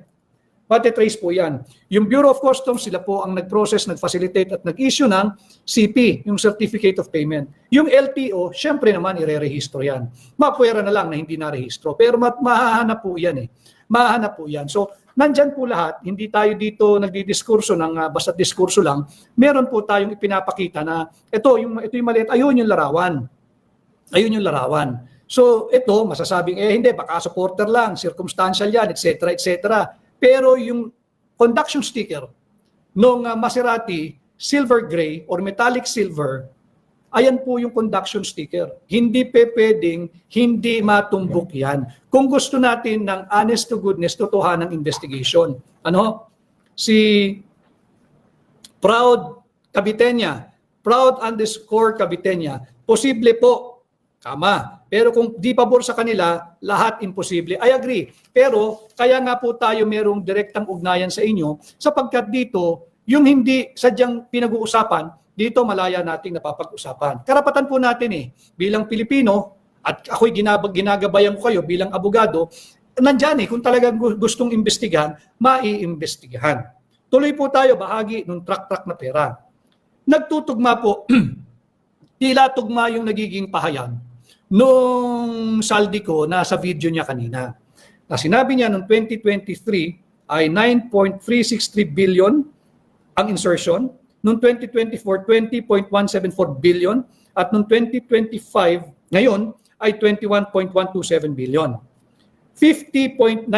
S1: Matitrace po yan. Yung Bureau of Customs, sila po ang nag-process, nag-facilitate at nag-issue ng CP, yung Certificate of Payment. Yung LTO, syempre naman ire-rehistro yan. Mapwera na lang na hindi na-rehistro. Pero mahahanap po yan Mahahanap po yan. So, nandyan po lahat. Hindi tayo dito nagdidiskurso ng basta diskurso lang. Meron po tayong ipinapakita na ito yung maliit, ayun yung larawan. Ayun yung larawan. So, ito, masasabing, hindi, baka supporter lang, circumstantial yan, etc., etc., pero yung conduction sticker nung Maserati silver gray or metallic silver, ayan po yung conduction sticker. Hindi pwedeng hindi matumbok yan. Kung gusto natin ng honest to goodness, totohanang investigation. Si Proud Caviteña, Caviteña, posible po, pero kung di pabor sa kanila, lahat imposible. I agree. Pero kaya nga po tayo merong direktang ugnayan sa inyo sapagkat dito, yung hindi sadyang pinag-uusapan, dito malaya nating napapag-usapan. Karapatan po natin bilang Pilipino, at ako'y ginagabayan ko kayo bilang abogado, nandyan kung talagang gustong imbestigahan, maiimbestigahan. Tuloy po tayo bahagi ng truck na pera. Nagtutugma po, tila tugma yung nagiging pahayag nung saldi ko na sa video niya kanina. Na sinabi niya noong 2023 ay 9.363 billion ang insertion, noong 2024 20.174 billion at noong 2025 ngayon ay 21.127 billion. 50.938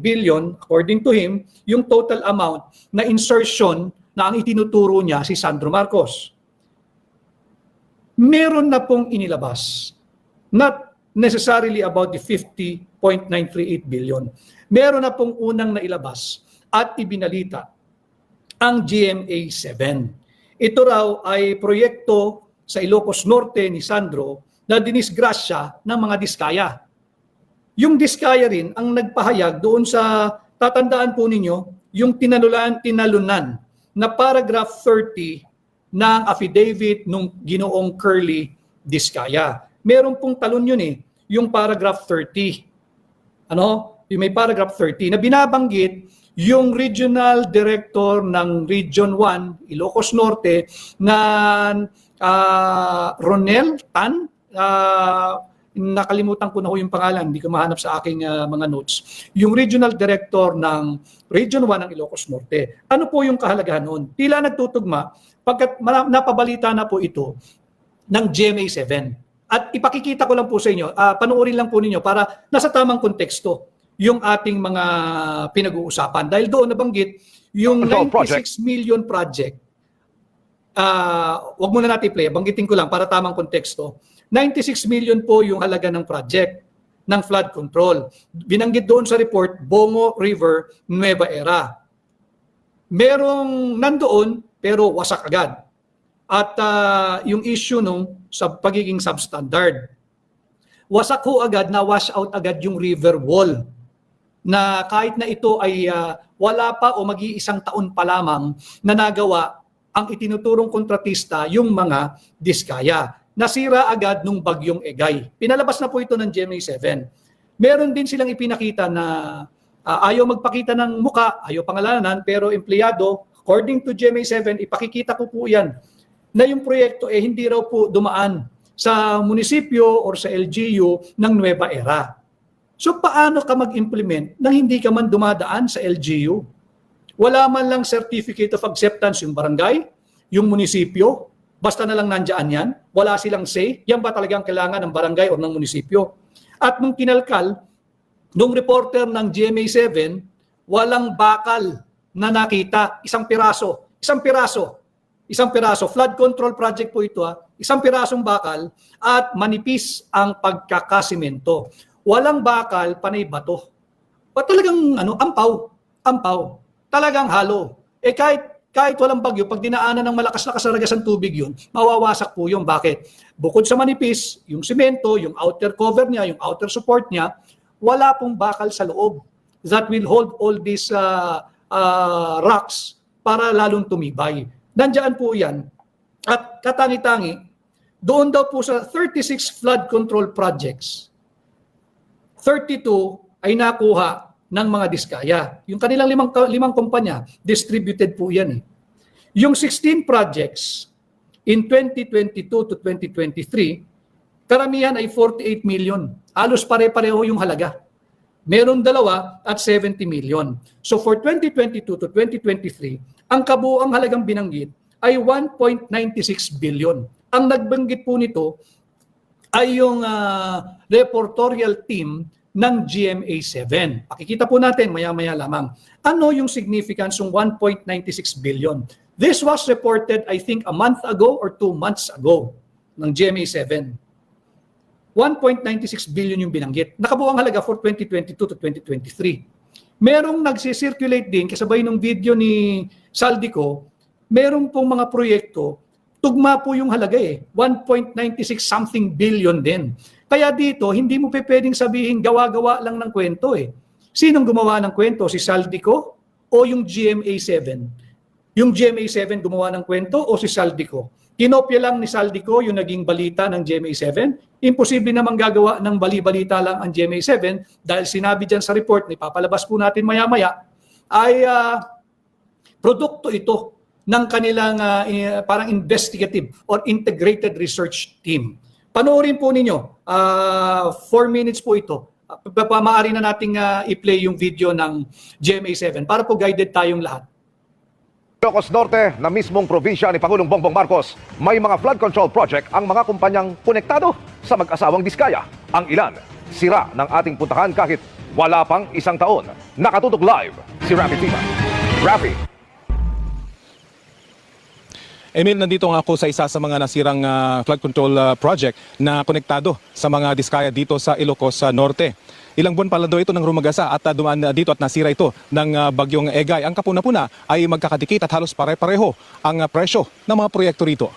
S1: billion according to him yung total amount na insertion na ang itinuturo niya si Sandro Marcos. Meron na pong inilabas. Not necessarily about the 50.938 billion. Meron na pong unang nailabas at ibinalita ang GMA7. Ito raw ay proyekto sa Ilocos Norte ni Sandro na dinisgrasya ng mga diskaya. Yung diskaya rin ang nagpahayag doon sa, tatandaan po ninyo, yung tinalunan na paragraph 30 ng affidavit nung Ginoong Curly Diskaya. Meron pong talon yun yung paragraph 30. Yung may paragraph 30 na binabanggit yung regional director ng Region 1, Ilocos Norte, na Ronel Tan, nakalimutan ko na yung pangalan, hindi ko mahanap sa aking mga notes. Yung regional director ng Region 1 ng Ilocos Norte. Ano po yung kahalagahan noon? Tila nagtutugma pagkat napabalita na po ito ng GMA7. At ipakikita ko lang po sa inyo, panoorin lang po ninyo para nasa tamang konteksto yung ating mga pinag-uusapan. Dahil doon nabanggit yung 96 million project. Wag muna natin play, banggitin ko lang para tamang konteksto. 96 million po yung halaga ng project ng flood control. Binanggit doon sa report, Bongo River, Nueva Era. Merong nandoon pero wasak agad. At yung issue nung pagiging substandard. Wasak ho agad, na wash out agad yung river wall. na kahit na ito ay wala pa o mag-iisang taon pa lamang na nagawa ang itinuturong kontratista yung mga diskaya. Nasira agad nung bagyong Egay. Pinalabas na po ito ng GMA7. Meron din silang ipinakita na ayaw magpakita ng muka, ayaw pangalanan, pero empleyado, according to GMA7, ipakikita ko po yan na yung proyekto hindi raw po dumaan sa munisipyo or sa LGU ng Nueva Era. So paano ka mag-implement nang hindi ka man dumadaan sa LGU? Wala man lang certificate of acceptance yung barangay, yung munisipyo, basta na lang nandyan yan, wala silang say, yan ba talagang kailangan ng barangay o ng munisipyo? At nung kinalkal, nung reporter ng GMA7, walang bakal na nakita, isang piraso, flood control project po ito, isang pirasong bakal at manipis ang pagkakasimento. Walang bakal, panay bato. O talagang ampaw, talagang halo. Kahit walang bagyo, pag dinaanan ng malakas na kasaragas ng tubig yun, mawawasak po yun. Bakit? Bukod sa manipis, yung simento, yung outer cover niya, yung outer support niya, wala pong bakal sa loob that will hold all these rocks para lalong tumibay. Nandiyan po yan. At katangi-tangi, doon daw po sa 36 flood control projects, 32 ay nakuha ng mga diskaya. Yung kanilang limang kumpanya, distributed po yan. Yung 16 projects in 2022 to 2023, karamihan ay 48 million. Halos pare-pareho yung halaga. Meron dalawa at 70 million. So for 2022 to 2023, ang kabuuang halagang binanggit ay 1.96 billion. Ang nagbanggit po nito ay yung reportorial team ng GMA7. Pakikita po natin maya-maya lamang. Ano yung significance ng 1.96 billion? This was reported, I think, a month ago or 2 months ago ng GMA7. 1.96 billion yung binanggit. Nakabuang halaga for 2022 to 2023. Merong nagsisirculate din, kasabay ng video ni Saldico, merong pong mga proyekto, tugma po yung halaga 1.96 something billion din. Kaya dito, hindi mo pwedeng sabihin gawa-gawa lang ng kwento Sinong gumawa ng kwento? Si Saldico o yung GMA7? Yung GMA7 gumawa ng kwento o si Saldico? Kinopya lang ni Saldico yung naging balita ng GMA7. Imposible namang gagawa ng bali-balita lang ang GMA7 dahil sinabi dyan sa report, ipapalabas po natin maya-maya, ay produkto ito ng kanilang parang investigative or integrated research team. Panoorin po ninyo, 4 minutes po ito. Maaari na nating i-play yung video ng GMA7 para po guided tayong lahat.
S4: Ilocos Norte na mismong probinsya ni Pangulong Bongbong Marcos, may mga flood control project ang mga kumpanyang konektado sa mag-asawang diskaya. Ang ilan, sira ng ating puntahan kahit wala pang 1 taon. Nakatutok live si Rafi Tima. Rafi.
S5: Emil, nandito nga ako sa isa sa mga nasirang flood control project na konektado sa mga diskaya dito sa Ilocos Norte. Ilang buwan pala daw ito ng rumagasa at dumaan dito at nasira ito ng bagyong Egay. Ang kapuna-puna ay magkakadikit at halos pare-pareho ang presyo ng mga proyekto rito.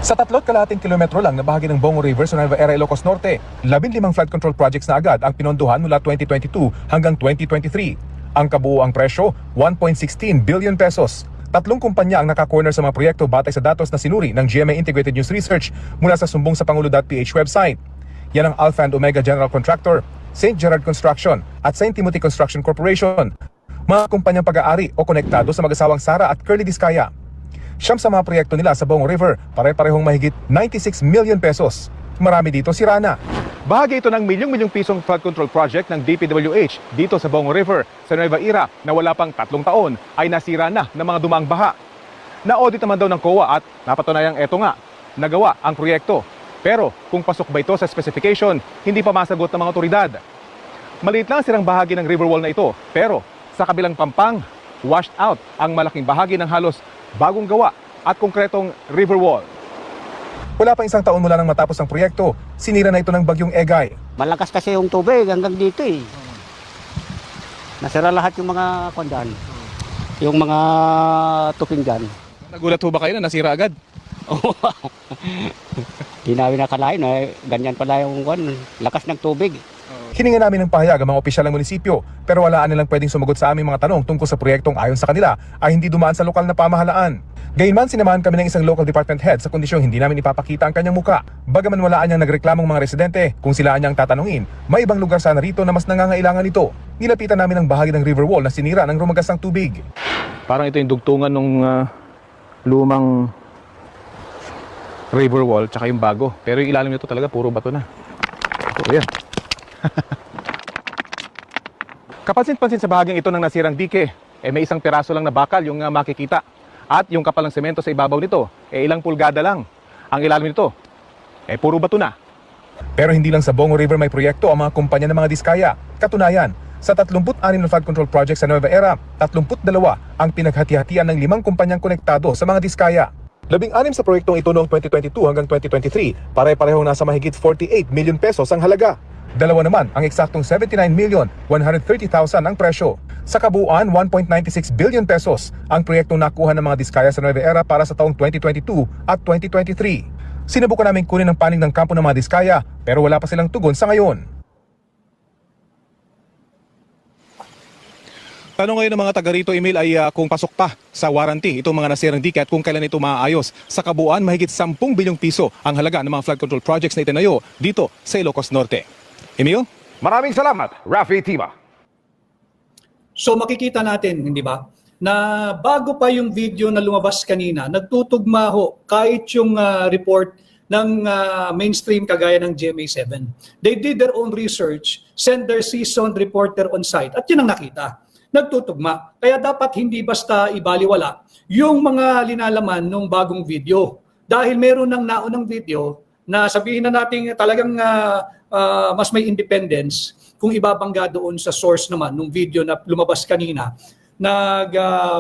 S5: Sa 3.5 kilometro lang na bahagi ng Bongo River sa Nueva Era, Ilocos Norte, 15 flood control projects na agad ang pinondohan mula 2022 hanggang 2023. Ang kabuuang presyo, 1.16 billion pesos. 3 kumpanya ang naka-corner sa mga proyekto batay sa datos na sinuri ng GMA Integrated News Research mula sa sumbong sa Pangulo.ph website. Yan ang Alpha and Omega General Contractor, St. Gerard Construction at St. Timothy Construction Corporation. Mga kumpanyang pag-aari o konektado sa mag-asawang Sara at Curly Diskaya. Siyam sa mga proyekto nila sa Bongo River, pare-parehong mahigit 96 million pesos. Marami dito si Rana. Bahagi ito ng milyong-milyong pisong flood control project ng DPWH dito sa Bongo River sa Nueva Era na wala pang 3 taon ay nasira na ng mga dumaang baha. Na-audit naman daw ng COA at napatunayang eto nga, nagawa ang proyekto. Pero kung pasok ba ito sa specification, hindi pa masagot ng mga otoridad. Maliit lang sirang bahagi ng river wall na ito, pero sa kabilang pampang, washed out ang malaking bahagi ng halos bagong gawa at konkretong river wall. Wala pa 1 taon mula nang matapos ang proyekto, sinira na ito ng bagyong Egay.
S6: Malakas kasi yung tubig hanggang dito Nasira lahat yung mga kondyan. Yung mga tuping dyan.
S5: Nagulat ho ba kayo na nasira agad?
S6: Di namin nakalain ganyan pala yung lakas ng tubig.
S5: Hininga namin ng pahayag ang mga opisyal ng munisipyo pero wala nilang pwedeng sumagot sa aming mga tanong tungkol sa proyektong ayon sa kanila ay hindi dumaan sa lokal na pamahalaan. Gayunman, sinamahan kami ng isang local department head sa kondisyong hindi namin ipapakita ang kanyang muka. Bagaman wala niyang nagreklamong mga residente kung sila niyang tatanungin, may ibang lugar sana rito na mas nangangailangan ito. Nilapitan namin ang bahagi ng river wall na sinira ng rumagas ng tubig.
S7: Parang ito yung dugtungan ng lumang river wall tsaka yung bago. Pero yung ilalim nito talaga puro bato na. Ito, yan. Kapansin-pansin sa bahaging ito ng nasirang dike, may isang piraso lang na bakal yung makikita. At yung kapal ng semento sa ibabaw nito, ilang pulgada lang. Ang ilalim nito, puro bato na.
S5: Pero hindi lang sa Bongo River may proyekto ang mga kumpanya ng mga diskaya. Katunayan, sa 36 na flood control projects sa Nueva Era, 32 ang pinaghati-hatian ng 5 kumpanyang konektado sa mga diskaya. 16 sa proyektong ito noong 2022 hanggang 2023, pare-parehong nasa mahigit 48 million pesos ang halaga. 2 naman ang eksaktong 79,130,000 ang presyo. Sa kabuuan, 1.96 billion pesos ang proyektong nakuha ng mga diskaya sa Nueva Era para sa taong 2022 at 2023. Sinubukan namin kunin ang panig ng kampo ng mga diskaya pero wala pa silang tugon sa ngayon.
S7: Tanong ngayon ng mga taga rito, Emil, ay kung pasok pa sa warranty itong mga nasirang dike at kung kailan ito maaayos. Sa kabuuan, mahigit 10 bilyong piso ang halaga ng mga flood control projects na itinayo dito sa Ilocos Norte. Emil?
S4: Maraming salamat, Rafi Tima.
S1: So makikita natin, hindi ba, na bago pa yung video na lumabas kanina, nagtutugma ho kahit yung report ng mainstream kagaya ng GMA7. They did their own research, send their seasoned reporter on site, at yun ang nakita. Nagtutugma. Kaya dapat hindi basta ibaliwala yung mga linalaman ng bagong video. Dahil meron ng naunang video na sabihin na natin talagang mas may independence kung ibabangga doon sa source naman ng video na lumabas kanina.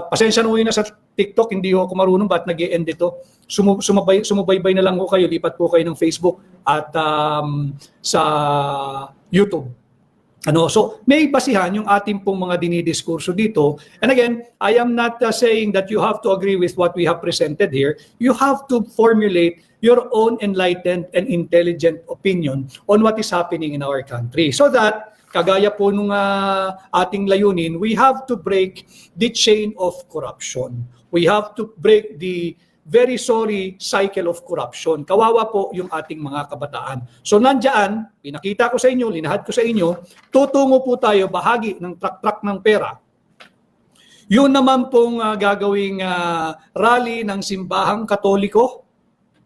S1: Pasensya na sa TikTok, hindi ako marunong ba't nag-e-end ito. Sumubaybay na lang ko kayo, lipat po kayo ng Facebook at sa YouTube. So may basihan yung ating pong mga dinidiskurso dito. And again, I am not saying that you have to agree with what we have presented here. You have to formulate your own enlightened and intelligent opinion on what is happening in our country. So that, kagaya po nung ating layunin, we have to break the chain of corruption. We have to break the very sorry cycle of corruption. Kawawa po yung ating mga kabataan. So nandiyan, pinakita ko sa inyo, linahad ko sa inyo, tutungo po tayo bahagi ng truck ng pera. Yun naman pong gagawing rally ng simbahang Katoliko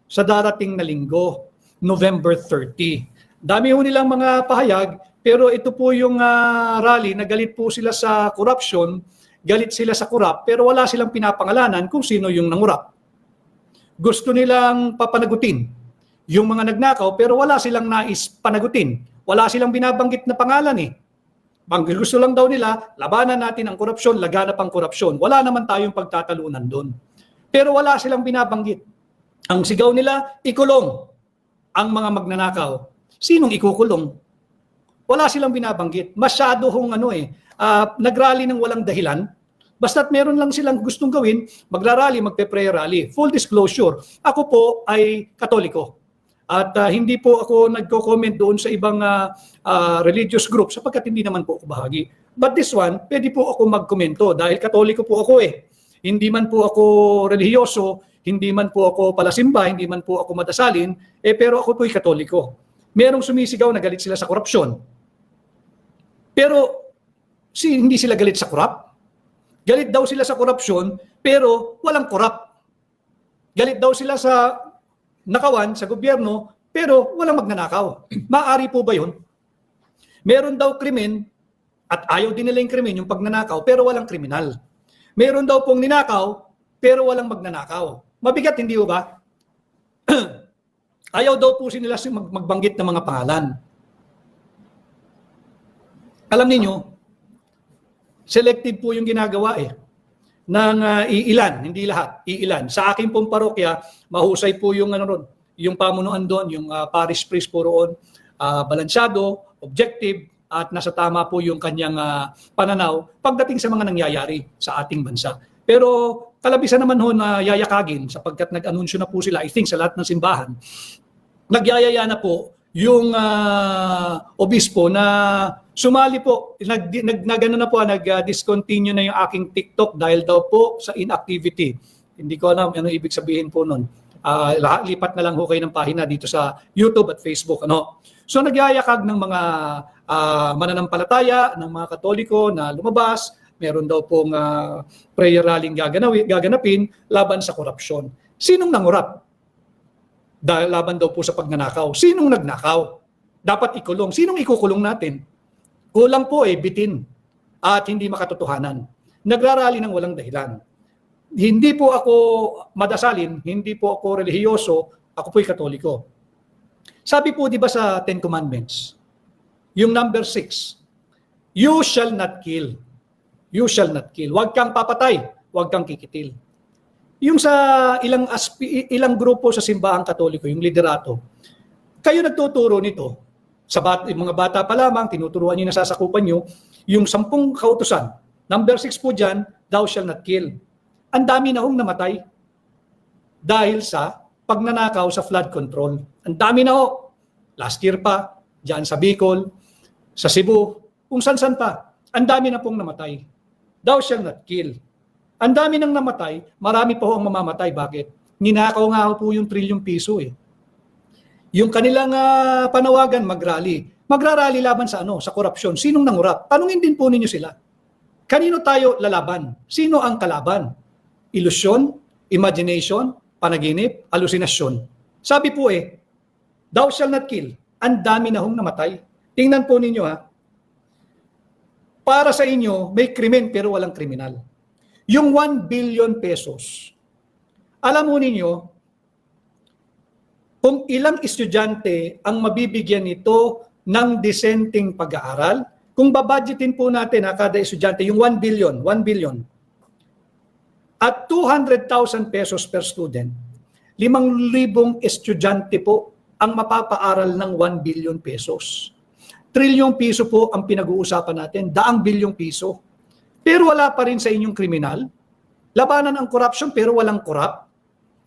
S1: sa darating na linggo, November 30. Dami ho nilang mga pahayag, pero ito po yung rally na galit po sila sa corruption, galit sila sa corrupt, pero wala silang pinapangalanan kung sino yung nangurap. Gusto nilang papanagutin yung mga nagnakaw, pero wala silang nais panagutin. Wala silang binabanggit na pangalan eh. Gusto lang daw nila, labanan natin ang korupsyon, laganap ang korupsyon. Wala naman tayong pagtatalunan doon. Pero wala silang binabanggit. Ang sigaw nila, ikulong ang mga magnanakaw. Sinong ikukulong? Wala silang binabanggit. Masyado hong nagrally ng walang dahilan. Basta't meron lang silang gustong gawin, magrarally, magpe-prayer rally. Full disclosure, ako po ay Katoliko. At hindi po ako nagko-comment doon sa ibang religious group sapagkat hindi naman po ako bahagi. But this one, pwede po ako magkomento dahil Katoliko po ako eh. Hindi man po ako relihiyoso, hindi man po ako palasimba, hindi man po ako madasalin, pero ako po'y Katoliko. Merong sumisigaw na galit sila sa korupsyon. Pero hindi sila galit sa korap. Galit daw sila sa korupsyon, pero walang korap. Galit daw sila sa nakawan, sa gobyerno, pero walang magnanakaw. Maaari po ba yun? Meron daw krimen, at ayaw din nila yung krimen, yung pagnanakaw, pero walang kriminal. Meron daw pong ninakaw, pero walang magnanakaw. Mabigat, hindi ba? Ayaw daw po nila magbanggit ng mga pangalan. Alam niyo, selective po yung ginagawa ng iilan, hindi lahat, iilan. Sa akin pong parokya, mahusay po yung yung pamunuan doon, yung parish priest po roon, balansyado, objective, at nasa tama po yung kanyang pananaw pagdating sa mga nangyayari sa ating bansa. Pero kalabisan naman ho na yayakagin sapagkat nag-anunsyo na po sila, I think sa lahat ng simbahan, nagyayaya na po yung obispo na sumali po, nag-discontinue na yung aking TikTok dahil daw po sa inactivity. Hindi ko alam ano ibig sabihin po nun. Lipat na lang ho kayo ng pahina dito sa YouTube at Facebook. Ano? So nagyayakag ng mga mananampalataya, ng mga Katoliko na lumabas, meron daw pong prayer rallying gaganapin laban sa korupsyon. Sinong nangurap? Dahil laban daw po sa pagnanakaw. Sinong nagnakaw? Dapat ikulong. Sinong ikukulong natin? Kulang po bitin at hindi makatotohanan. Nagrarally ng walang dahilan. Hindi po ako madasalin, hindi po ako relihiyoso, ako po'y Katoliko. Sabi po di ba sa Ten Commandments, yung number 6, you shall not kill. You shall not kill. Huwag kang papatay, huwag kang kikitil. Yung sa ilang grupo sa simbahang Katoliko, yung liderato, kayo nagtuturo nito. Yung mga bata pa lamang, tinuturuan nyo, nasasakupan nyo, yung 10 kautusan. Number 6 po dyan, thou shall not kill. Ang dami na hong namatay dahil sa pagnanakaw sa flood control. Ang dami na ho. Last year pa, dyan sa Bicol, sa Cebu, kung san-san pa. Ang dami na pong namatay. Thou shall not kill. Ang dami nang namatay, marami pa ho ang mamamatay. Bakit? Ninakaw nga ho po yung trilyong piso Yung kanilang panawagan, mag-rally. Magra-rally laban sa Sa korupsyon. Sinong nangurap? Tanungin din po ninyo sila. Kanino tayo lalaban? Sino ang kalaban? Ilusyon, imagination, panaginip, halusinasyon. Sabi po thou shall not kill. Ang dami na hong namatay. Tingnan po ninyo Para sa inyo, may krimen pero walang kriminal. Yung 1 billion pesos. Alam mo ninyo, kung ilang estudyante ang mabibigyan nito ng disenteng pag-aaral, kung babudgetin po natin kada estudyante, yung 1 billion, at 200,000 pesos per student, 5,000 estudyante po ang mapapaaral ng 1 billion pesos. Trilyong piso po ang pinag-uusapan natin, 100 bilyong piso. Pero wala pa rin sa inyong kriminal. Labanan ang corruption pero walang korap.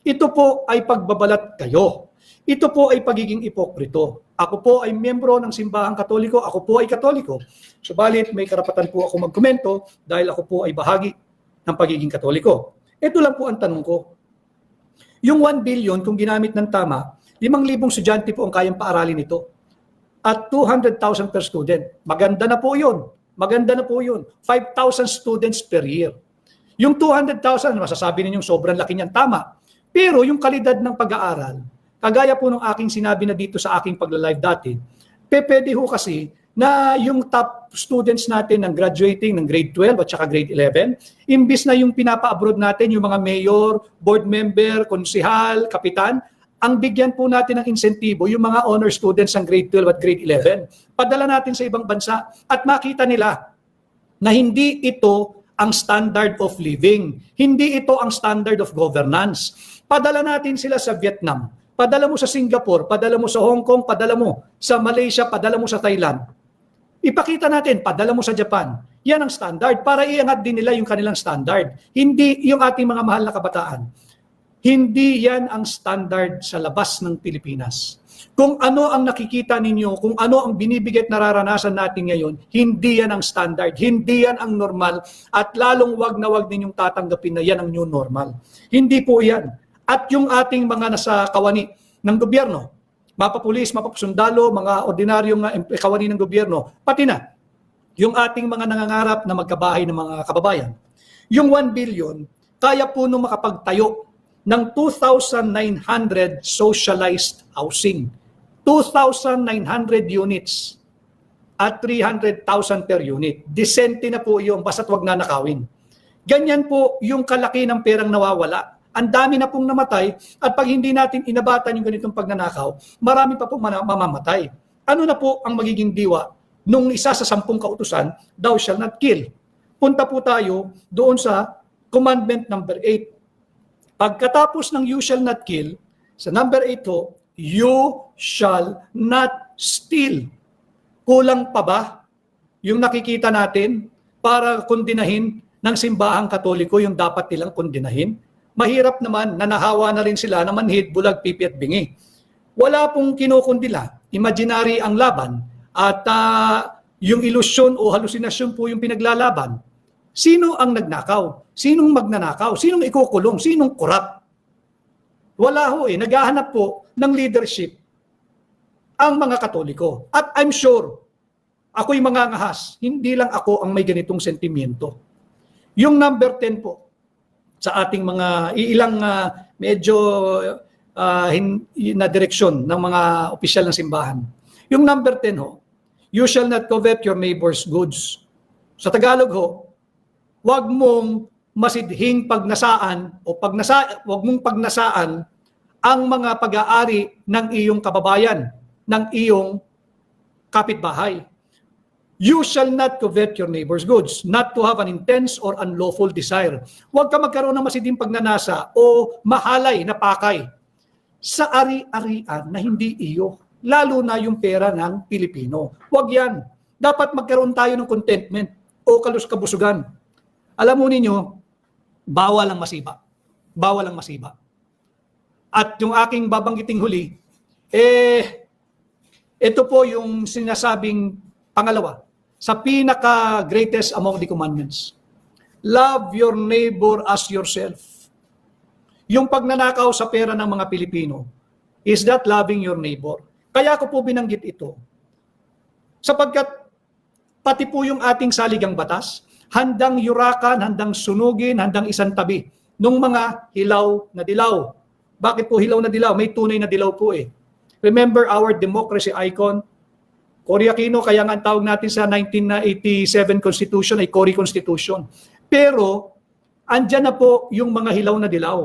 S1: Ito po ay pagbabalat kayo. Ito po ay pagiging ipokrito. Ako po ay miyembro ng simbahang Katoliko, ako po ay Katoliko. Subalit may karapatan po ako magkomento dahil ako po ay bahagi ng pagiging Katoliko. Ito lang po ang tanong ko. Yung 1 billion, kung ginamit ng tama, 5,000 estudyante po ang kayang paaralin ito. At 200,000 per student. Maganda na po yun. Maganda na po yun. 5,000 students per year. Yung 200,000, masasabi ninyong sobrang laki niyan, tama. Pero yung kalidad ng pag-aaral, kagaya po ng aking sinabi na dito sa aking pagla-live dati, pwede ho kasi na yung top students natin ng graduating ng grade 12 at saka grade 11, imbis na yung pinapa-abroad natin, yung mga mayor, board member, konsihal, kapitan, ang bigyan po natin ng insentibo yung mga honor students ng grade 12 at grade 11. Padala natin sa ibang bansa at makita nila na hindi ito ang standard of living. Hindi ito ang standard of governance. Padala natin sila sa Vietnam, padala mo sa Singapore, padala mo sa Hong Kong, padala mo sa Malaysia, padala mo sa Thailand. Ipakita natin, padala mo sa Japan. Yan ang standard para iangat din nila yung kanilang standard. Hindi yung ating mga mahal na kabataan. Hindi yan ang standard sa labas ng Pilipinas. Kung ano ang nakikita ninyo, kung ano ang binibigay at nararanasan natin ngayon, hindi yan ang standard, hindi yan ang normal, at lalong wag na wag ninyong tatanggapin na yan ang new normal. Hindi po yan. At yung ating mga nasa kawani ng gobyerno, mapapulis, mapapasundalo, mga ordinaryong kawani ng gobyerno, pati na yung ating mga nangangarap na magkabahay ng mga kababayan. Yung 1 billion, kaya po nung makapagtayo ng 2,900 socialized housing. 2,900 units at 300,000 per unit. Disente na po yung basta't wag na nakawin. Ganyan po yung kalaki ng perang nawawala. Ang dami na pong namatay at pag hindi natin inabatan yung ganitong pagnanakaw, marami pa pong mamamatay. Ano na po ang magiging diwa nung isa sa 10 kautusan, thou shall not kill? Punta po tayo doon sa commandment number 8. Pagkatapos ng you shall not kill, sa number 8 ho, you shall not steal. Kulang pa ba yung nakikita natin para kondinahin ng simbahang Katoliko yung dapat nilang kondinahin? Mahirap naman, nanahawa na rin sila na manhid, bulag, pipi at bingi. Wala pong kinukundila. imaginary ang laban at yung ilusyon o halusinasyon po yung pinaglalaban, sino ang nagnakaw? Sinong magnanakaw? Sinong ikukulong? Sinong korap? Wala ho eh. Naghahanap po ng leadership ang mga Katoliko. At I'm sure, ako'y mangangahas, hindi lang ako ang may ganitong sentimiento. Yung number 10 po, sa ating mga ilang medyo na direksyon ng mga opisyal ng simbahan. Yung number 10 ho, you shall not covet your neighbor's goods. Sa Tagalog ho, wag mong masidhing pagnasaan o wag mong pagnasaan ang mga pag-aari ng iyong kababayan, ng iyong kapitbahay. You shall not covet your neighbor's goods, not to have an intense or unlawful desire. Huwag ka magkaroon ng masidhing pagnanasa o mahalay na pakay sa ari-arian na hindi iyo, lalo na yung pera ng Pilipino. Huwag yan. Dapat magkaroon tayo ng contentment o kabusugan. Alam mo ninyo, bawal ang masiba. Bawal ang masiba. At yung aking babanggiting huli, ito po yung sinasabing pangalawa, sa pinaka-greatest among the commandments. Love your neighbor as yourself. Yung pagnanakaw sa pera ng mga Pilipino, is that loving your neighbor? Kaya ko po binanggit ito. Sapagkat pati po yung ating saligang batas, handang yurakan, handang sunugin, handang isang tabi nung mga hilaw na dilaw. Bakit po hilaw na dilaw? May tunay na dilaw po eh. Remember our democracy icon, Cory Aquino, kaya nga ang tawag natin sa 1987 Constitution ay Cory Constitution. Pero, andyan na po yung mga hilaw na dilaw.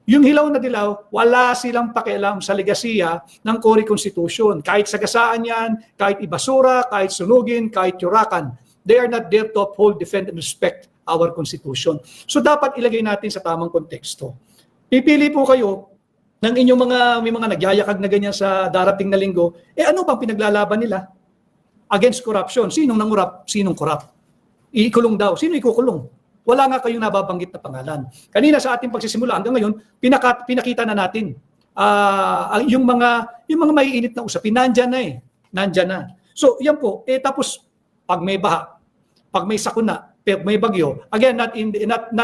S1: Yung hilaw na dilaw, wala silang pakialam sa legasiya ng Cory Constitution. Kahit sagasaan yan, kahit ibasura, kahit sunugin, kahit yurakan. They are not there to uphold, defend, and respect our Constitution. So dapat ilagay natin sa tamang konteksto. Pipili po kayo ng inyong may mga nagyayakag na ganyan sa darating na linggo, ano bang pinaglalaban nila? Against corruption. Sinong nangurap? Sinong korap? Ikulong daw. Sino ikukulong? Wala nga kayong nababanggit na pangalan. Kanina sa ating pagsisimula hanggang ngayon, pinakita na natin yung mga maiinit na usapin. Nandyan na eh. Nandyan na. So, yan po. Tapos, pag may baha, pag may sakuna, pag may bagyo, again, not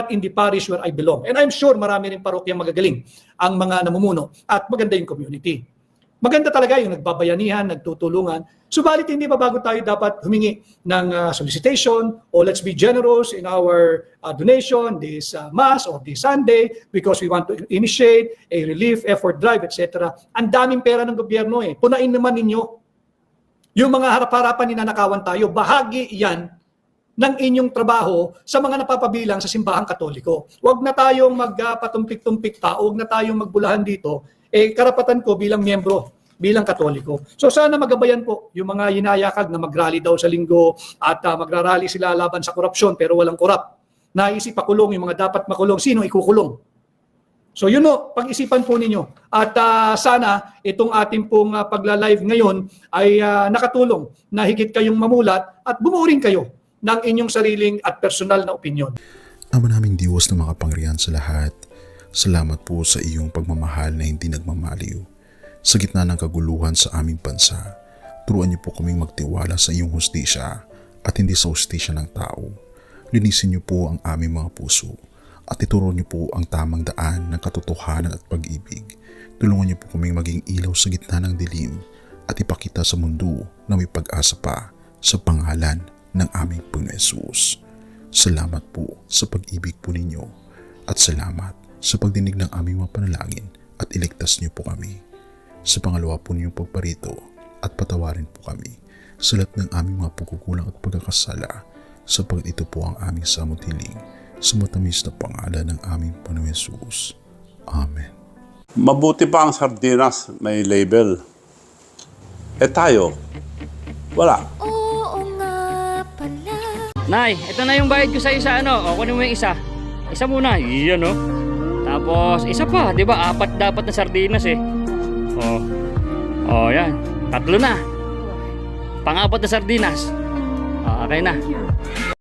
S1: in the parish where I belong. And I'm sure marami rin parokyang magagaling ang mga namumuno at maganda yung community. Maganda talaga yung nagbabayanihan, nagtutulungan. Subalit hindi pa bago tayo dapat humingi ng solicitation o let's be generous in our donation this Mass or this Sunday because we want to initiate a relief effort drive, etc. Ang daming pera ng gobyerno eh. Punain naman ninyo. Yung mga harap-harapan ninanakawan tayo, bahagi yan ng inyong trabaho sa mga napapabilang sa simbahang Katoliko. Huwag na tayong magpatumpik-tumpik pa, huwag na tayong magbulahan dito. Karapatan ko bilang miyembro, bilang Katoliko. So sana magabayan po yung mga hinayakag na mag-rally daw sa linggo at magrarally sila laban sa korupsyon pero walang korap. Naisip pakulong yung mga dapat makulong. Sino ikukulong? So yun o, pag-isipan po ninyo. At sana itong ating pong pagla-live ngayon ay nakatulong na higit kayong mamulat at bumuo rin kayo ng inyong sariling at personal na opinyon.
S8: Ama naming Diyos na makapangyarihan sa lahat, salamat po sa iyong pagmamahal na hindi nagmamaliw. Sa gitna ng kaguluhan sa aming bansa, turuan niyo po kaming magtiwala sa iyong hustisya at hindi sa hustisya ng tao. Linisin niyo po ang aming mga puso at ituro niyo po ang tamang daan ng katotohanan at pag-ibig. Tulungan niyo po kaming maging ilaw sa gitna ng dilim at ipakita sa mundo na may pag-asa pa sa pangalan ng aming Panginoon Hesus. Salamat po sa pag-ibig po ninyo at salamat sa pagdinig ng aming mga panalangin at iligtas niyo po kami. Sa pangalawa po ninyong pagparito at patawarin po kami sa lahat ng aming mga pagkukulang at pagkakasala sapagkat ito po ang aming samot hiling sa matamis na pangalan ng aming Panginoon Hesus. Amen.
S9: Mabuti pa ang sardinas may label. Tayo, wala.
S6: Nay, ito na yung bayad ko sa isa, O, kunin mo yung isa. Isa muna, iyan, Tapos, isa pa, di ba? 4 dapat na sardinas, yan. 3 na. Pang-4 na sardinas. Okay na.